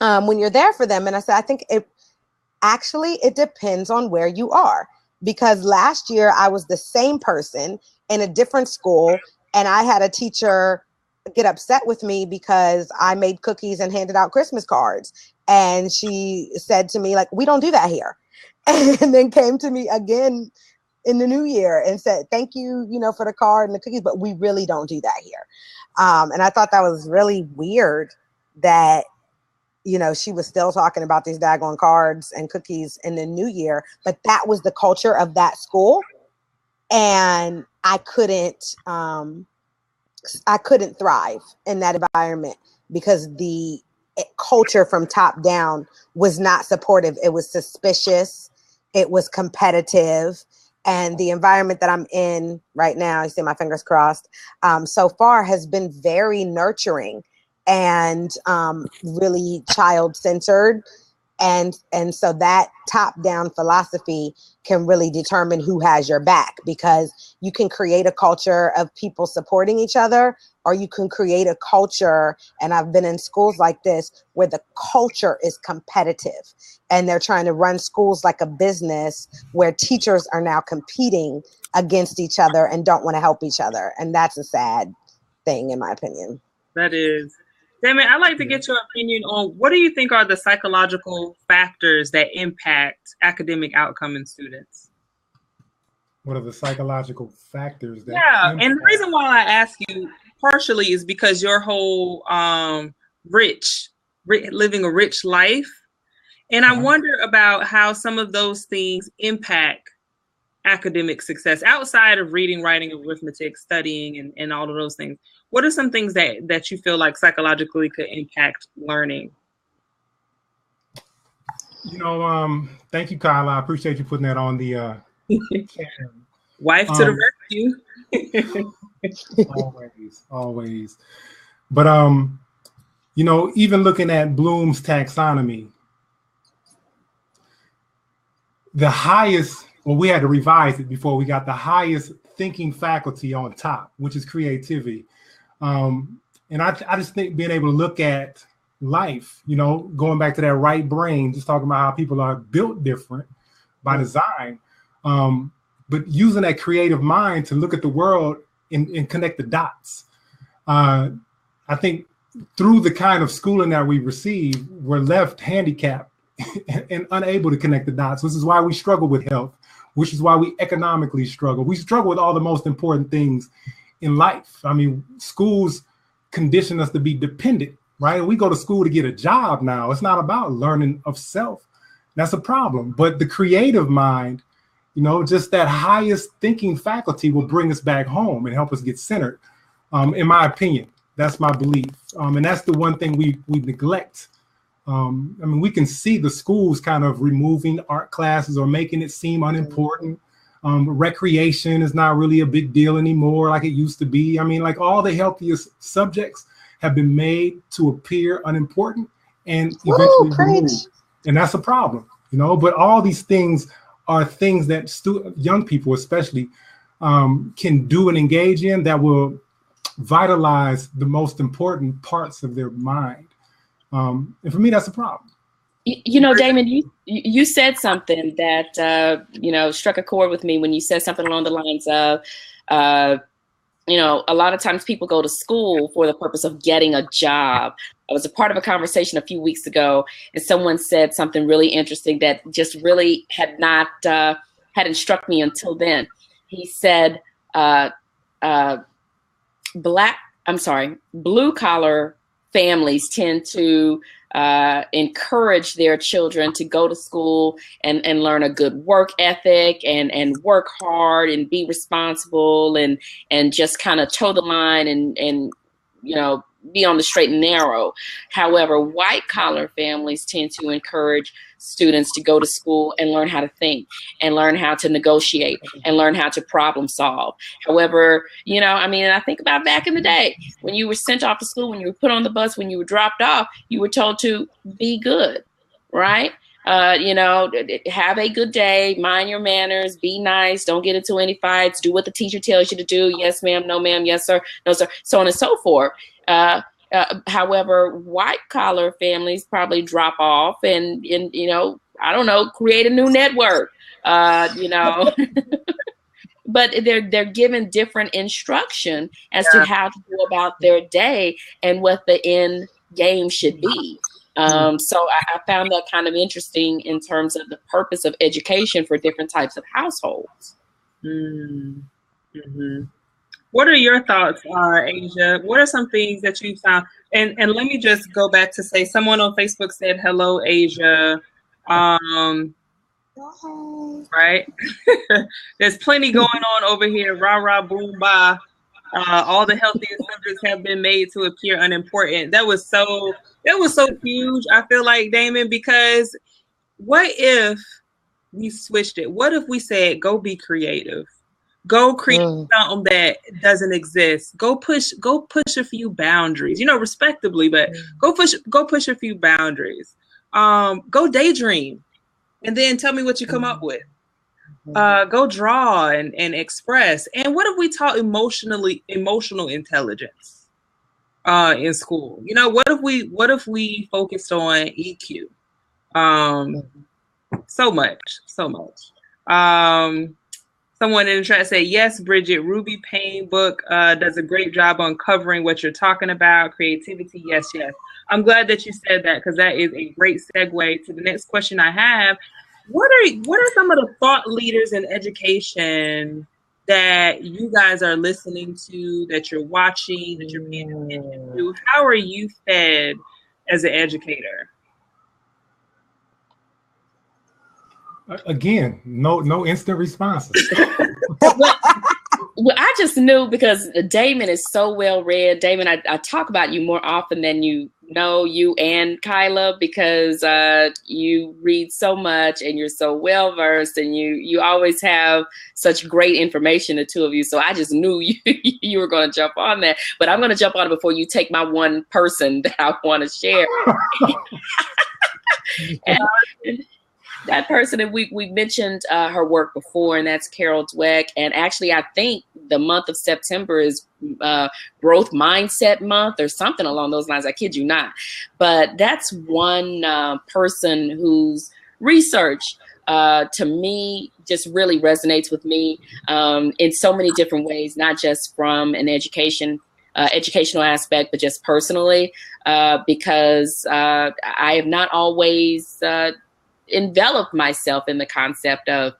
when you're there for them. And I said, I think it depends on where you are, because last year I was the same person in a different school, and I had a teacher get upset with me because I made cookies and handed out Christmas cards. And she said to me, like, we don't do that here. And then came to me again in the new year and said, thank you, for the card and the cookies, but we really don't do that here. And I thought that was really weird that, she was still talking about these daggone cards and cookies in the new year, but that was the culture of that school. And I couldn't thrive in that environment because the culture from top down was not supportive. It was suspicious. It was competitive. And the environment that I'm in right now, I see my fingers crossed, so far has been very nurturing and really child-centered. And so that top-down philosophy can really determine who has your back, because you can create a culture of people supporting each other, or you can create a culture, and I've been in schools like this, where the culture is competitive and they're trying to run schools like a business where teachers are now competing against each other and don't want to help each other. And that's a sad thing, in my opinion. That is. Damon, I'd like to get your opinion on what do you think are the psychological factors that impact academic outcome in students? What are the psychological factors that impact? And the reason why I ask you partially is because your whole living a rich life. And I wonder about how some of those things impact academic success outside of reading, writing, arithmetic, studying, and all of those things. What are some things that you feel like psychologically could impact learning? Thank you, Kyla. I appreciate you putting that on the wife to the rescue. always. But even looking at Bloom's taxonomy, the highest, we had to revise it before we got the highest thinking faculty on top, which is creativity. And I just think being able to look at life, going back to that right brain, just talking about how people are built different by design, but using that creative mind to look at the world and connect the dots. I think through the kind of schooling that we receive, we're left handicapped and unable to connect the dots, which is why we struggle with health, which is why we economically struggle. We struggle with all the most important things in life. I mean, schools condition us to be dependent, right? We go to school to get a job now. It's not about learning of self. That's a problem. But the creative mind, just that highest thinking faculty will bring us back home and help us get centered. In my opinion, that's my belief. And that's the one thing we neglect. We can see the schools kind of removing art classes or making it seem unimportant. Recreation is not really a big deal anymore like it used to be. All the healthiest subjects have been made to appear unimportant and eventually removed. And that's a problem, but all these things are things that young people especially can do and engage in that will vitalize the most important parts of their mind. And for me, that's a problem. You know, Damon, you said something that struck a chord with me when you said something along the lines of, a lot of times people go to school for the purpose of getting a job. I was a part of a conversation a few weeks ago, and someone said something really interesting that just really hadn't struck me until then. He said, blue collar families tend to encourage their children to go to school and learn a good work ethic and work hard and be responsible and just kind of toe the line and be on the straight and narrow. However, white collar families tend to encourage students to go to school and learn how to think and learn how to negotiate and learn how to problem solve. However, I think about back in the day when you were sent off to school, when you were put on the bus, when you were dropped off, you were told to be good, right? Have a good day, mind your manners, be nice, don't get into any fights, do what the teacher tells you to do. Yes, ma'am, no, ma'am, yes, sir, no, sir, so on and so forth. However, white collar families probably drop off and I don't know, create a new network, but they're given different instruction as to how to go about their day and what the end game should be. So I found that kind of interesting in terms of the purpose of education for different types of households. Mm-hmm. What are your thoughts, Asia? What are some things that you found? And let me just go back to say, someone on Facebook said, hello, Asia. Right? There's plenty going on over here. Rah, rah, boom, bah. All the healthiest subjects have been made to appear unimportant. That was so huge, I feel like, Damon, because what if we switched it? What if we said, go be creative? Go create something that doesn't exist. Go push a few boundaries, respectably, but go push a few boundaries. Go daydream and then tell me what you come up with. Go draw and express. And what if we taught emotional intelligence in school? What if we focused on EQ? So much. Someone in the chat said, yes, Bridget, Ruby Payne book does a great job on covering what you're talking about, creativity. Yes. I'm glad that you said that, because that is a great segue to the next question I have. What are some of the thought leaders in education that you guys are listening to, that you're watching, that you're paying attention to? How are you fed as an educator? Again, no instant responses. Well, I just knew, because Damon is so well read. Damon, I talk about you more often than you and Kyla, because you read so much and you're so well versed and you always have such great information, the two of you. So I just knew you were going to jump on that. But I'm going to jump on it before you take my one person that I want to share. and that person, and we mentioned her work before, and that's Carol Dweck. And actually, I think the month of September is Growth Mindset Month or something along those lines. I kid you not. But that's one person whose research, to me, just really resonates with me in so many different ways, not just from an educational aspect, but just personally, because I have not always enveloped myself in the concept of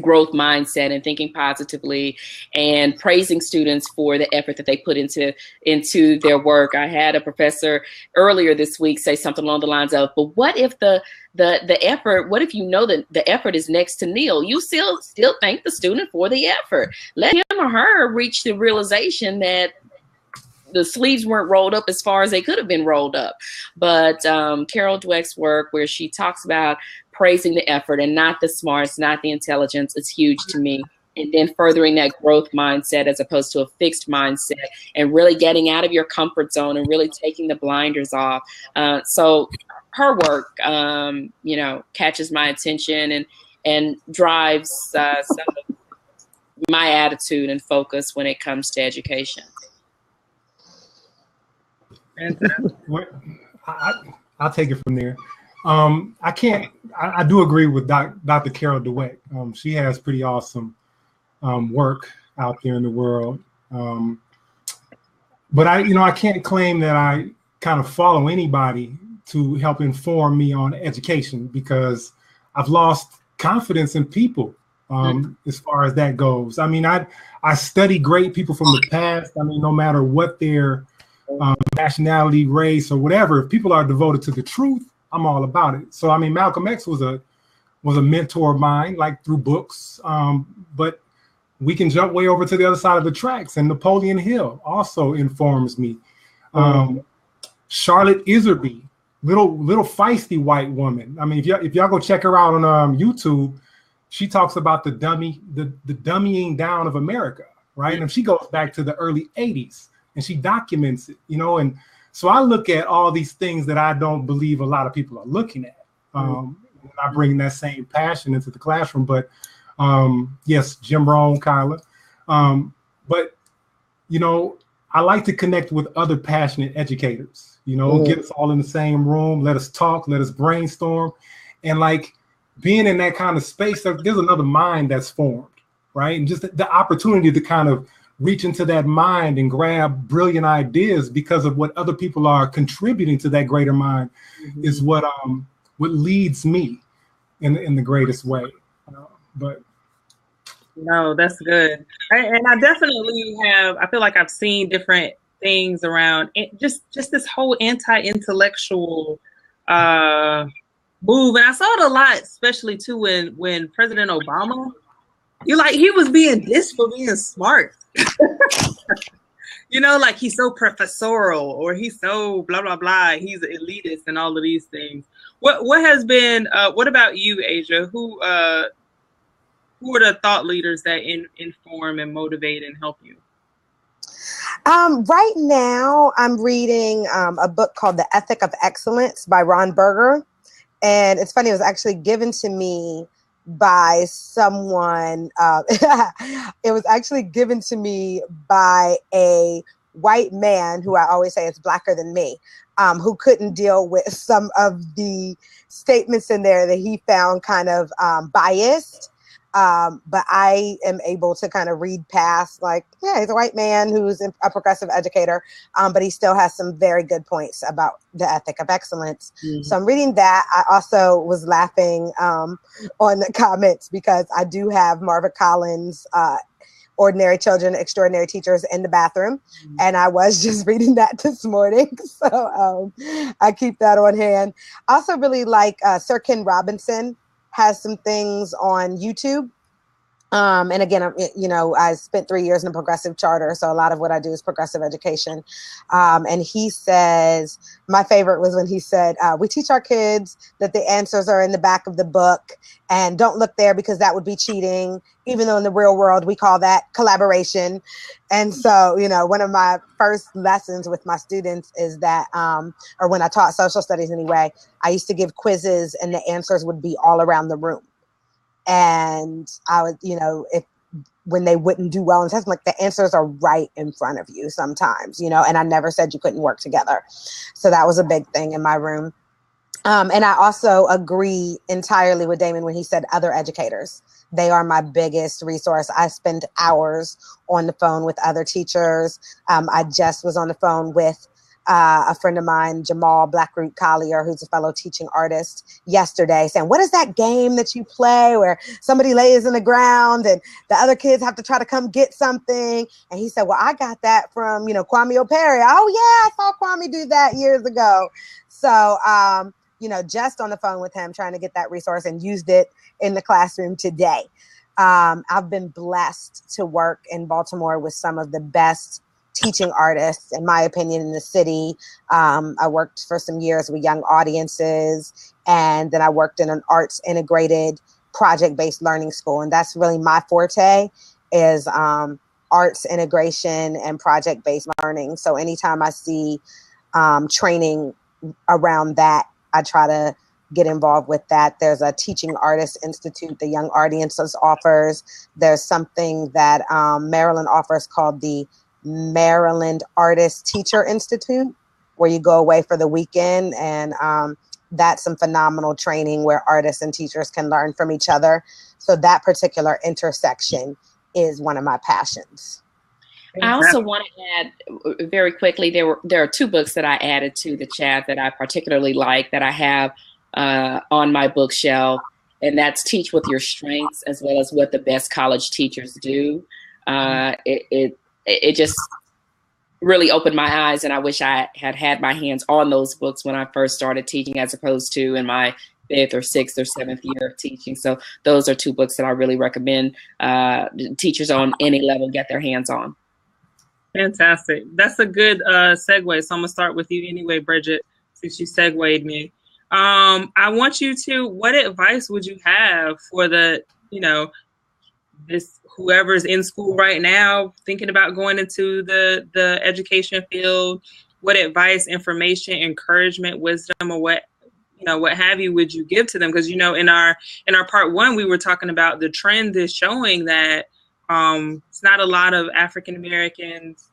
growth mindset and thinking positively and praising students for the effort that they put into their work. I had a professor earlier this week say something along the lines of, but what if the effort, what if you know that the effort is next to nil? You still thank the student for the effort. Let him or her reach the realization that the sleeves weren't rolled up as far as they could have been rolled up. But Carol Dweck's work, where she talks about praising the effort and not the smarts, not the intelligence, is huge to me. And then furthering that growth mindset as opposed to a fixed mindset, and really getting out of your comfort zone and really taking the blinders off. So her work, catches my attention and drives some of my attitude and focus when it comes to education. I'll take it from there. I do agree with Dr. Carol DeWitt. She has pretty awesome work out there in the world. But I can't claim that I kind of follow anybody to help inform me on education, because I've lost confidence in people as far as that goes. I mean, I study great people from the past. I mean, no matter what their nationality, race, or whatever, if people are devoted to the truth, I'm all about it. So, I mean, Malcolm X was a mentor of mine, like through books. But we can jump way over to the other side of the tracks, and Napoleon Hill also informs me. Charlotte Iserby, little feisty white woman. I mean, if y'all go check her out on YouTube, she talks about the dummying down of America, right? And she goes back to the early 80s, and she documents it, and so I look at all these things that I don't believe a lot of people are looking at. I bring that same passion into the classroom, but yes, Jim Rohn, Kyla. But, I like to connect with other passionate educators, get us all in the same room, let us talk, let us brainstorm. And like being in that kind of space, there's another mind that's formed, right? And just the opportunity to kind of reach into that mind and grab brilliant ideas because of what other people are contributing to that greater mind is what leads me in the greatest way. But no, that's good. And I definitely I feel like I've seen different things around it, just this whole anti-intellectual move. And I saw it a lot, especially too, when President Obama, he was being dissed for being smart. Like he's so professorial, or he's so blah, blah, blah. He's an elitist and all of these things. What has been, what about you, Asia? Who are the thought leaders that inform and motivate and help you? Right now, I'm reading a book called The Ethic of Excellence by Ron Berger. And it's funny, it was actually given to me by someone. It was actually given to me by a white man who I always say is blacker than me, who couldn't deal with some of the statements in there that he found kind of biased. But I am able to kind of read past, like, yeah, he's a white man who's a progressive educator, but he still has some very good points about the ethic of excellence. So I'm reading that. I also was laughing on the comments because I do have Marva Collins' Ordinary Children, Extraordinary Teachers in the bathroom. And I was just reading that this morning. So I keep that on hand. I also really like Sir Ken Robinson has some things on YouTube. And again, I spent 3 years in a progressive charter. So a lot of what I do is progressive education. And he says, my favorite was when he said, we teach our kids that the answers are in the back of the book and don't look there because that would be cheating, even though in the real world, we call that collaboration. And so, one of my first lessons with my students is that, or when I taught social studies anyway, I used to give quizzes and the answers would be all around the room. And I would, when they wouldn't do well in tests, like the answers are right in front of you sometimes, and I never said you couldn't work together. So that was a big thing in my room. And I also agree entirely with Damon when he said other educators. They are my biggest resource. I spend hours on the phone with other teachers. I just was on the phone with a friend of mine, Jamal Blackroot Collier, who's a fellow teaching artist, yesterday, saying, what is that game that you play where somebody lays in the ground and the other kids have to try to come get something? And he said, well, I got that from, Kwame Operi. Oh yeah, I saw Kwame do that years ago. So, just on the phone with him, trying to get that resource and used it in the classroom today. I've been blessed to work in Baltimore with some of the best teaching artists, in my opinion, in the city. I worked for some years with young audiences, and then I worked in an arts integrated project-based learning school. And that's really my forte is arts integration and project-based learning. So anytime I see training around that, I try to get involved with that. There's a Teaching Artists Institute the Young Audiences offers. There's something that Maryland offers called the Maryland Artist Teacher Institute, where you go away for the weekend and that's some phenomenal training where artists and teachers can learn from each other. So that particular intersection is one of my passions. I also want to add very quickly, there are two books that I added to the chat that I particularly like that I have on my bookshelf, and that's Teach with Your Strengths, as well as What the Best College Teachers Do. It just really opened my eyes, and I wish I had my hands on those books when I first started teaching, as opposed to in my 5th or 6th or 7th year of teaching. So those are two books that I really recommend teachers on any level get their hands on. Fantastic. That's a good segue. So I'm gonna start with you anyway, Bridget, since you segued me. I want you to, what advice would you have for this whoever's in school right now, thinking about going into the education field? What advice, information, encouragement, wisdom, or what have you would you give to them? Because in our part one, we were talking about the trend is showing that it's not a lot of African Americans,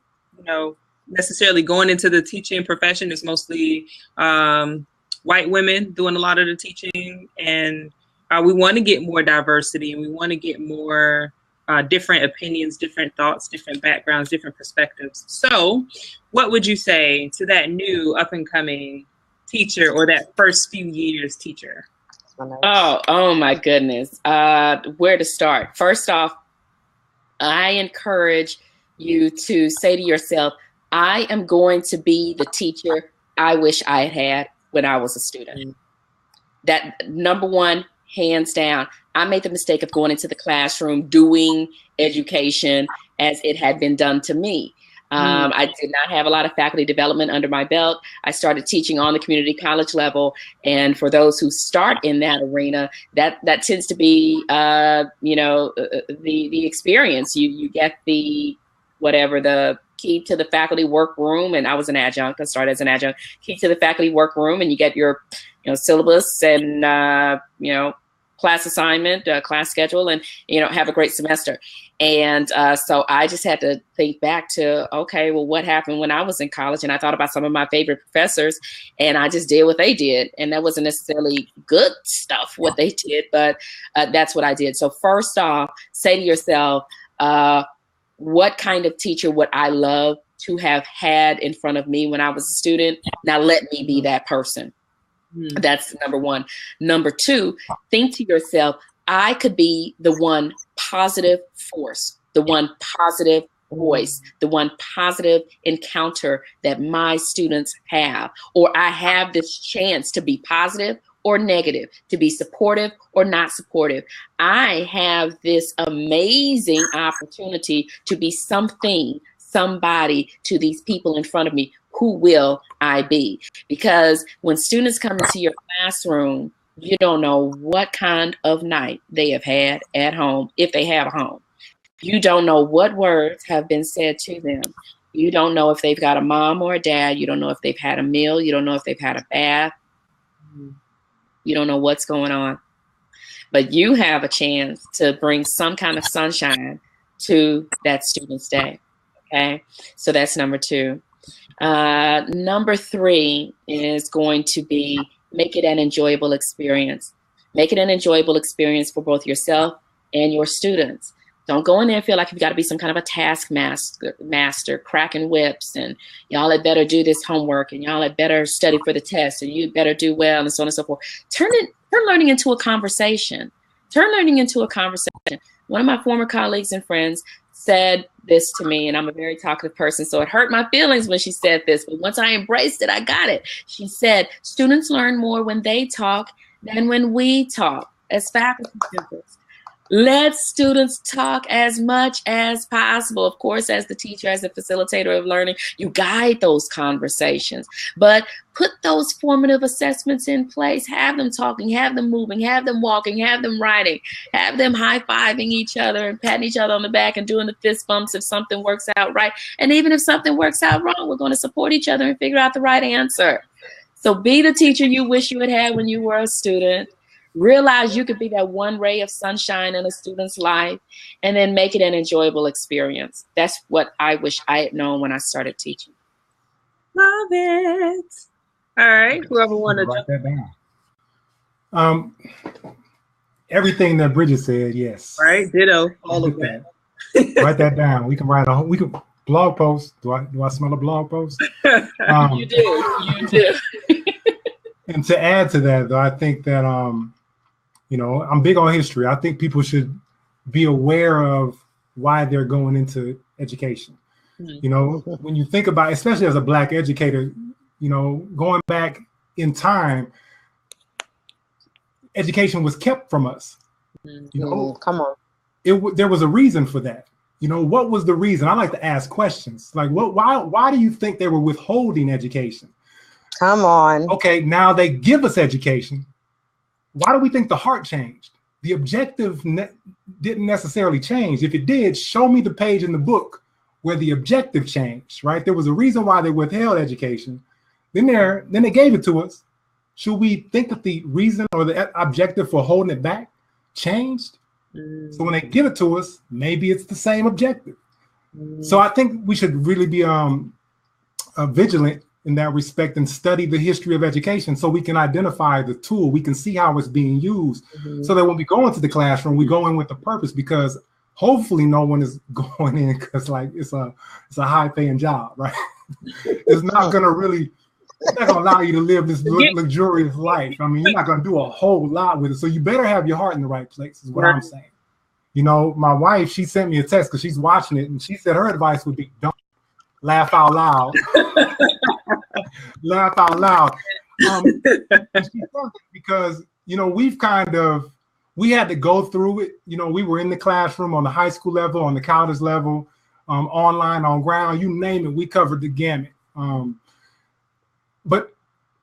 necessarily going into the teaching profession. It's mostly white women doing a lot of the teaching, and we want to get more diversity, and we want to get more different opinions, different thoughts, different backgrounds, different perspectives. So what would you say to that new up and coming teacher, or that first few years teacher? Oh my goodness. Where to start? First off, I encourage you to say to yourself, I am going to be the teacher I wish I had when I was a student. That number one, hands down. I made the mistake of going into the classroom doing education as it had been done to me. I did not have a lot of faculty development under my belt. I started teaching on the community college level. And for those who start in that arena, that tends to be, the experience. You get the key to the faculty workroom. And I was an adjunct. I started as an adjunct. Key to the faculty workroom, and you get your, syllabus and, class assignment, class schedule, and, have a great semester. And so I just had to think back to, okay, well, what happened when I was in college? And I thought about some of my favorite professors, and I just did what they did. And that wasn't necessarily good stuff, what they did, but that's what I did. So first off, say to yourself, what kind of teacher would I love to have had in front of me when I was a student? Now let me be that person. That's number one. Number two, think to yourself, I could be the one positive force, the one positive voice, the one positive encounter that my students have, or I have this chance to be positive or negative, to be supportive or not supportive. I have this amazing opportunity to be somebody to these people in front of me. Who will I be? Because when students come into your classroom, you don't know what kind of night they have had at home, if they have a home. You don't know what words have been said to them. You don't know if they've got a mom or a dad. You don't know if they've had a meal. You don't know if they've had a bath. You don't know what's going on. But you have a chance to bring some kind of sunshine to that student's day. Okay? So that's number two. Number three is going to be make it an enjoyable experience. Make it an enjoyable experience for both yourself and your students. Don't go in there and feel like you've got to be some kind of a taskmaster, cracking whips, and y'all had better do this homework, and y'all had better study for the test, and you better do well, and so on and so forth. Turn learning into a conversation. Turn learning into a conversation. One of my former colleagues and friends said this to me, and I'm a very talkative person, so it hurt my feelings when she said this, but once I embraced it, I got it. She said, students learn more when they talk than when we talk as faculty members. Let students talk as much as possible. Of course, as the teacher, as the facilitator of learning, you guide those conversations, but put those formative assessments in place. Have them talking, have them moving, have them walking, have them writing, have them high-fiving each other and patting each other on the back and doing the fist bumps if something works out right. And even if something works out wrong, we're going to support each other and figure out the right answer. So be the teacher you wish you had had when you were a student. Realize you could be that one ray of sunshine in a student's life, and then make it an enjoyable experience. That's what I wish I had known when I started teaching. Love it. All right, whoever wanted to write that down. Um, everything that Bridget said, yes. Right, ditto, all of that. Write that down. We can write a we can blog post. Do I smell a blog post? You do. And to add to that, though, I think that you know, I'm big on history. I think people should be aware of why they're going into education. You know, when you think about, especially as a Black educator, you know, going back in time, education was kept from us. You know, come on. There was a reason for that. You know, what was the reason? I like to ask questions like, why do you think they were withholding education? Come on. Okay, now they give us education. Why do we think the heart changed? The objective didn't necessarily change. If it did, show me the page in the book where the objective changed, right? There was a reason why they withheld education. Then they gave it to us. Should we think that the reason or the objective for holding it back changed? So when they give it to us, maybe it's the same objective. So I think we should really be vigilant in that respect and study the history of education so we can identify the tool. We can see how it's being used so that when we go into the classroom, we go in with a purpose, because hopefully no one is going in because like it's a high paying job, right? It's not going to allow you to live this luxurious life. I mean, you're not going to do a whole lot with it. So you better have your heart in the right place is what I'm saying. You know, my wife, she sent me a text because she's watching it, and she said her advice would be don't laugh out loud. Laugh out loud. Because, you know, we had to go through it. You know, we were in the classroom on the high school level, on the college level, online, on ground, you name it, we covered the gamut. But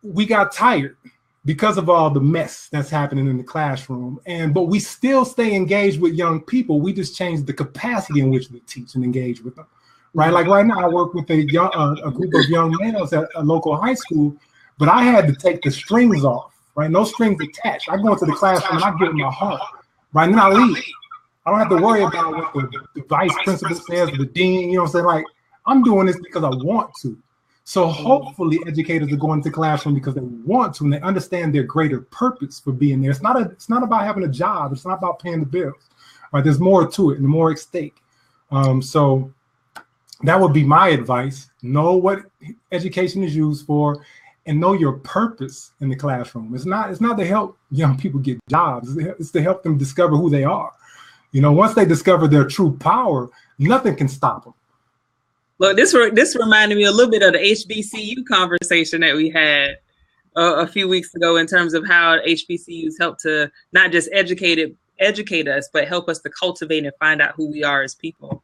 we got tired because of all the mess that's happening in the classroom. But we still stay engaged with young people. We just changed the capacity in which we teach and engage with them. Right, like right now, I work with a group of young males at a local high school, but I had to take the strings off. Right, no strings attached. I go into the classroom and I give them my heart. Right, and then I leave. I don't have to worry about what the vice principal says, or the dean. You know what I'm saying? Like, I'm doing this because I want to. So hopefully, educators are going to the classroom because they want to, and they understand their greater purpose for being there. It's not about having a job. It's not about paying the bills. Right, there's more to it and more at stake. So that would be my advice. Know what education is used for and know your purpose in the classroom. It's not to help young people get jobs. It's to help them discover who they are. You know, once they discover their true power, nothing can stop them. Look, this reminded me a little bit of the HBCU conversation that we had a few weeks ago in terms of how HBCUs help to not just educate us, but help us to cultivate and find out who we are as people.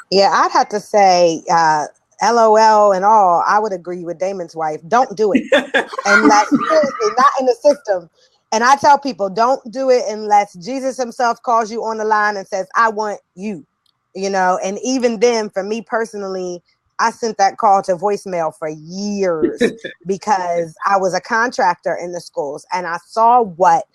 Yeah, I'd have to say, LOL and all, I would agree with Damon's wife. Don't do it unless seriously not in the system. And I tell people, don't do it unless Jesus himself calls you on the line and says, I want you, you know. And even then, for me personally, I sent that call to voicemail for years because I was a contractor in the schools and I saw what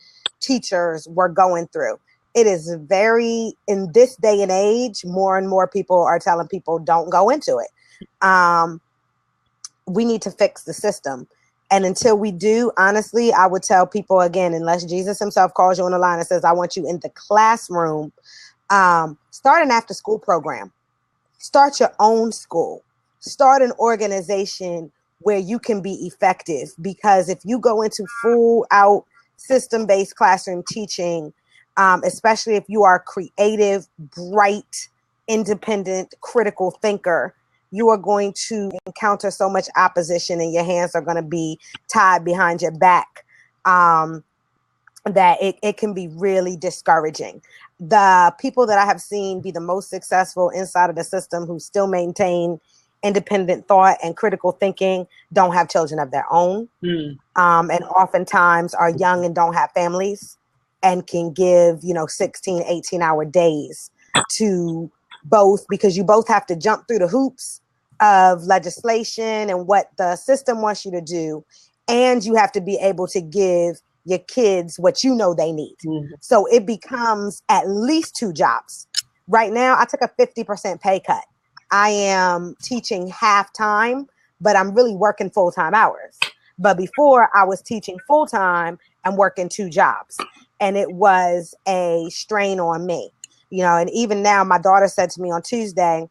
teachers were going through. It is very, in this day and age, more and more people are telling people don't go into it. We need to fix the system. And until we do, honestly, I would tell people again, unless Jesus himself calls you on the line and says, I want you in the classroom, start an after school program, start your own school, start an organization where you can be effective. Because if you go into full out system-based classroom teaching, especially if you are a creative, bright, independent, critical thinker, you are going to encounter so much opposition and your hands are going to be tied behind your back that it can be really discouraging. The people that I have seen be the most successful inside of the system who still maintain independent thought and critical thinking don't have children of their own, and oftentimes are young and don't have families and can give, 16, 18-hour days to both, because you both have to jump through the hoops of legislation and what the system wants you to do, and you have to be able to give your kids what they need. So it becomes at least 2 jobs. Right now, I took a 50% pay cut. I am teaching half-time, but I'm really working full-time hours. But before, I was teaching full time and working 2 jobs, and it was a strain on me, you know. And even now, my daughter said to me on Tuesday,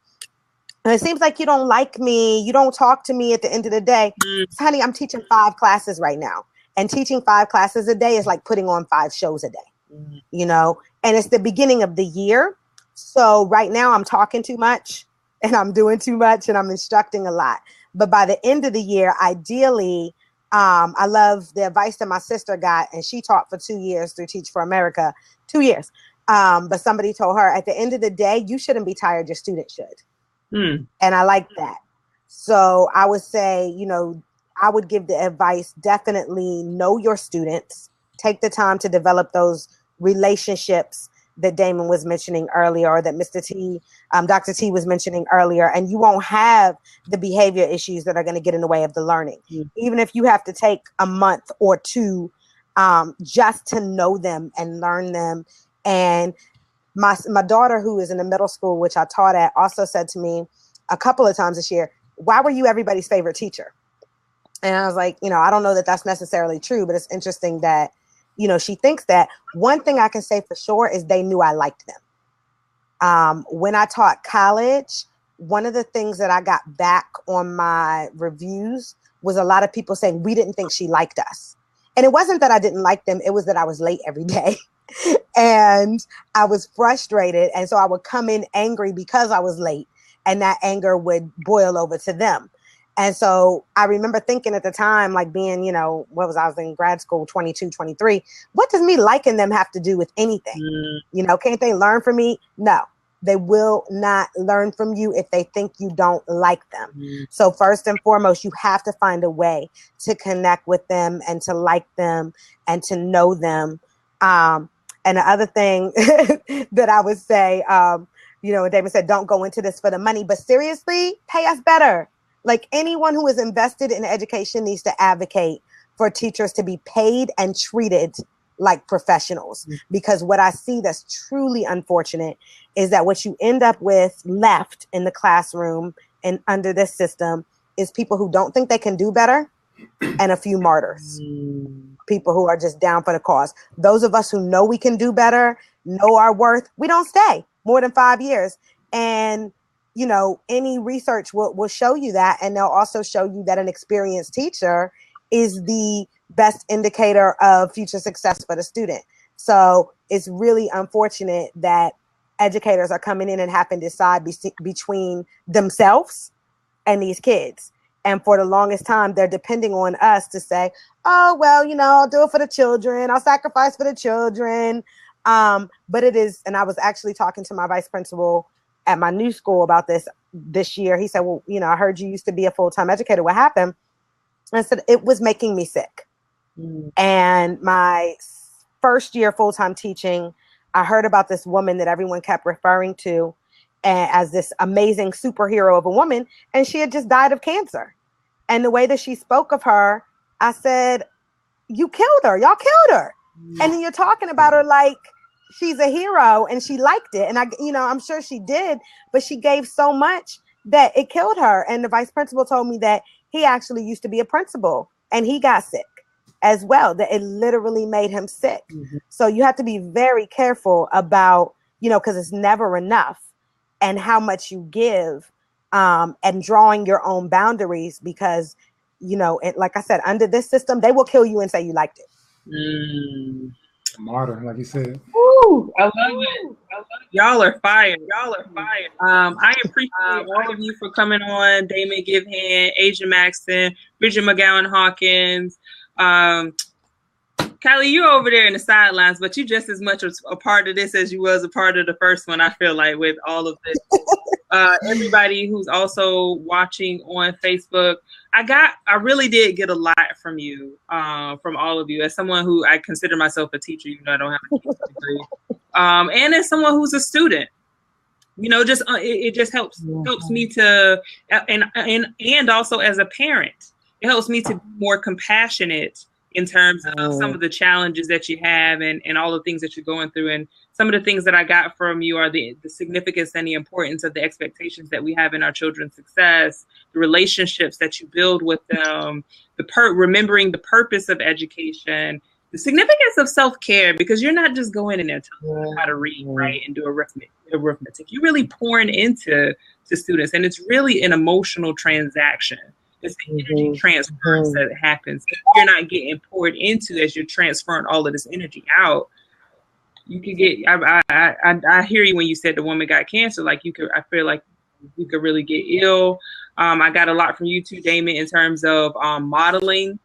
and it seems like you don't like me. You don't talk to me at the end of the day. So, honey, I'm teaching 5 classes right now. And teaching 5 classes a day is like putting on 5 shows a day, you know, and it's the beginning of the year. So right now I'm talking too much and I'm doing too much and I'm instructing a lot. But by the end of the year, ideally, I love the advice that my sister got, and she taught for 2 years through Teach for America, 2 years. But somebody told her at the end of the day, you shouldn't be tired, your student should. And I like that. So I would say, you know, I would give the advice, definitely know your students, take the time to develop those relationships that Damon was mentioning earlier, or that Dr. T was mentioning earlier, and you won't have the behavior issues that are going to get in the way of the learning. Even if you have to take a month or 2 just to know them and learn them. And my daughter, who is in the middle school, which I taught at, also said to me a couple of times this year, why were you everybody's favorite teacher? And I was like, you know, I don't know that that's necessarily true, but it's interesting that, you know, she thinks that. One thing I can say for sure is they knew I liked them. When I taught college, one of the things that I got back on my reviews was a lot of people saying we didn't think she liked us. And it wasn't that I didn't like them. It was that I was late every day. And I was frustrated. And so I would come in angry because I was late, and that anger would boil over to them. And so I remember thinking at the time, like being, you know, I was in grad school, 22, 23. What does me liking them have to do with anything? You know, can't they learn from me? No, they will not learn from you if they think you don't like them. So first and foremost, you have to find a way to connect with them and to like them and to know them. And the other thing that I would say, you know, David said, don't go into this for the money, but seriously, pay us better. Like, anyone who is invested in education needs to advocate for teachers to be paid and treated like professionals. Because what I see that's truly unfortunate is that what you end up with left in the classroom and under this system is people who don't think they can do better and a few martyrs. People who are just down for the cause. Those of us who know we can do better, know our worth, we don't stay more than 5 years. And, you know, any research will show you that. And they'll also show you that an experienced teacher is the best indicator of future success for the student. So it's really unfortunate that educators are coming in and having to decide between themselves and these kids. And for the longest time, they're depending on us to say, oh, well, you know, I'll do it for the children. I'll sacrifice for the children. But it is, and I was actually talking to my vice principal at my new school about this year. He said, well, you know, I heard you used to be a full-time educator. What happened? And I said, it was making me sick. And my first year full-time teaching, I heard about this woman that everyone kept referring to as this amazing superhero of a woman. And she had just died of cancer. And the way that she spoke of her, I said, you killed her. Y'all killed her. And then you're talking about her like she's a hero and she liked it. And I'm sure she did, but she gave so much that it killed her. And the vice principal told me that he actually used to be a principal and he got sick as well, that it literally made him sick. So you have to be very careful about, you know, because it's never enough, and how much you give, and drawing your own boundaries, because, you know, like I said, under this system, they will kill you and say you liked it. Martyr, like you said. Woo, I love it. Y'all are fired. I appreciate all of you for coming on. Damon Givehand, Asia Maxton, Bridget McGowan Hawkins. Kylie, you're over there in the sidelines, but you just as much a part of this as you was a part of the first one, I feel like, with all of this. Everybody who's also watching on Facebook, I really did get a lot from you, from all of you, as someone who I consider myself a teacher, even though I don't have a teaching degree, and as someone who's a student. You know, just it just helps me to, and also as a parent, it helps me to be more compassionate in terms of some of the challenges that you have and all the things that you're going through. And some of the things that I got from you are the significance and the importance of the expectations that we have in our children's success, the relationships that you build with them, remembering the purpose of education, the significance of self-care, because you're not just going in there telling them how to read, write, and do arithmetic. You're really pouring into students, and it's really an emotional transaction. It's the energy transference that happens. If you're not getting poured into as you're transferring all of this energy out, you could get. I hear you when you said the woman got cancer. Like I feel like you could really get ill. I got a lot from you too, Damon, in terms of modeling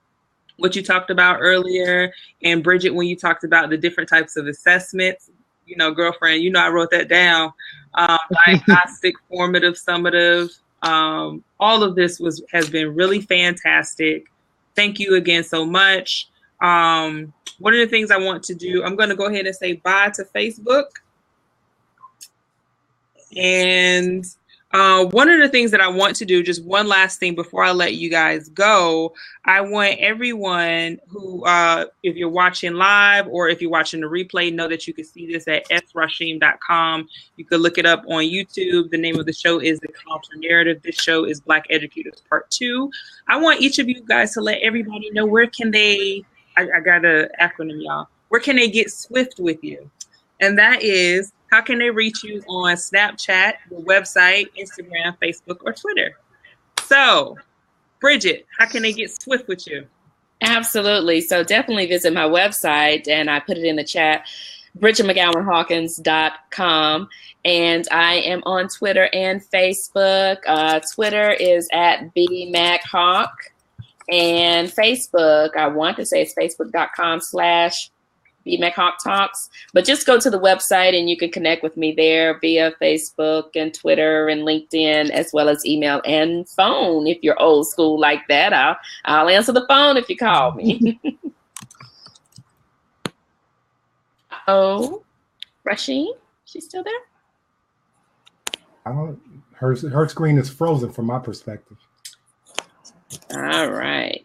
what you talked about earlier, and Bridget, when you talked about the different types of assessments. You know, girlfriend, you know, I wrote that down. Diagnostic, formative, summative. All of this has been really fantastic. Thank you again so much. One of the things I want to do, I'm going to go ahead and say bye to Facebook. And one of the things that I want to do, just one last thing before I let you guys go, I want everyone who, if you're watching live or if you're watching the replay, know that you can see this at s.rasheem.com. You can look it up on YouTube. The name of the show is The Counter Narrative. This show is Black Educators Part 2. I want each of you guys to let everybody know where can they, I got an acronym, y'all. Where can they get swift with you? And that is, how can they reach you on Snapchat, your website, Instagram, Facebook, or Twitter? So, Bridget, how can they get swift with you? Absolutely. So definitely visit my website, and I put it in the chat, bridgetmcgowanhawkins.com. And I am on Twitter and Facebook. Twitter is at bmachawk. And Facebook, I want to say it's facebook.com/bmachawktalks. But just go to the website and you can connect with me there via Facebook and Twitter and LinkedIn, as well as email and phone. If you're old school like that, I'll answer the phone if you call me. Oh, Rasheem, she's still there? Her screen is frozen from my perspective. All right.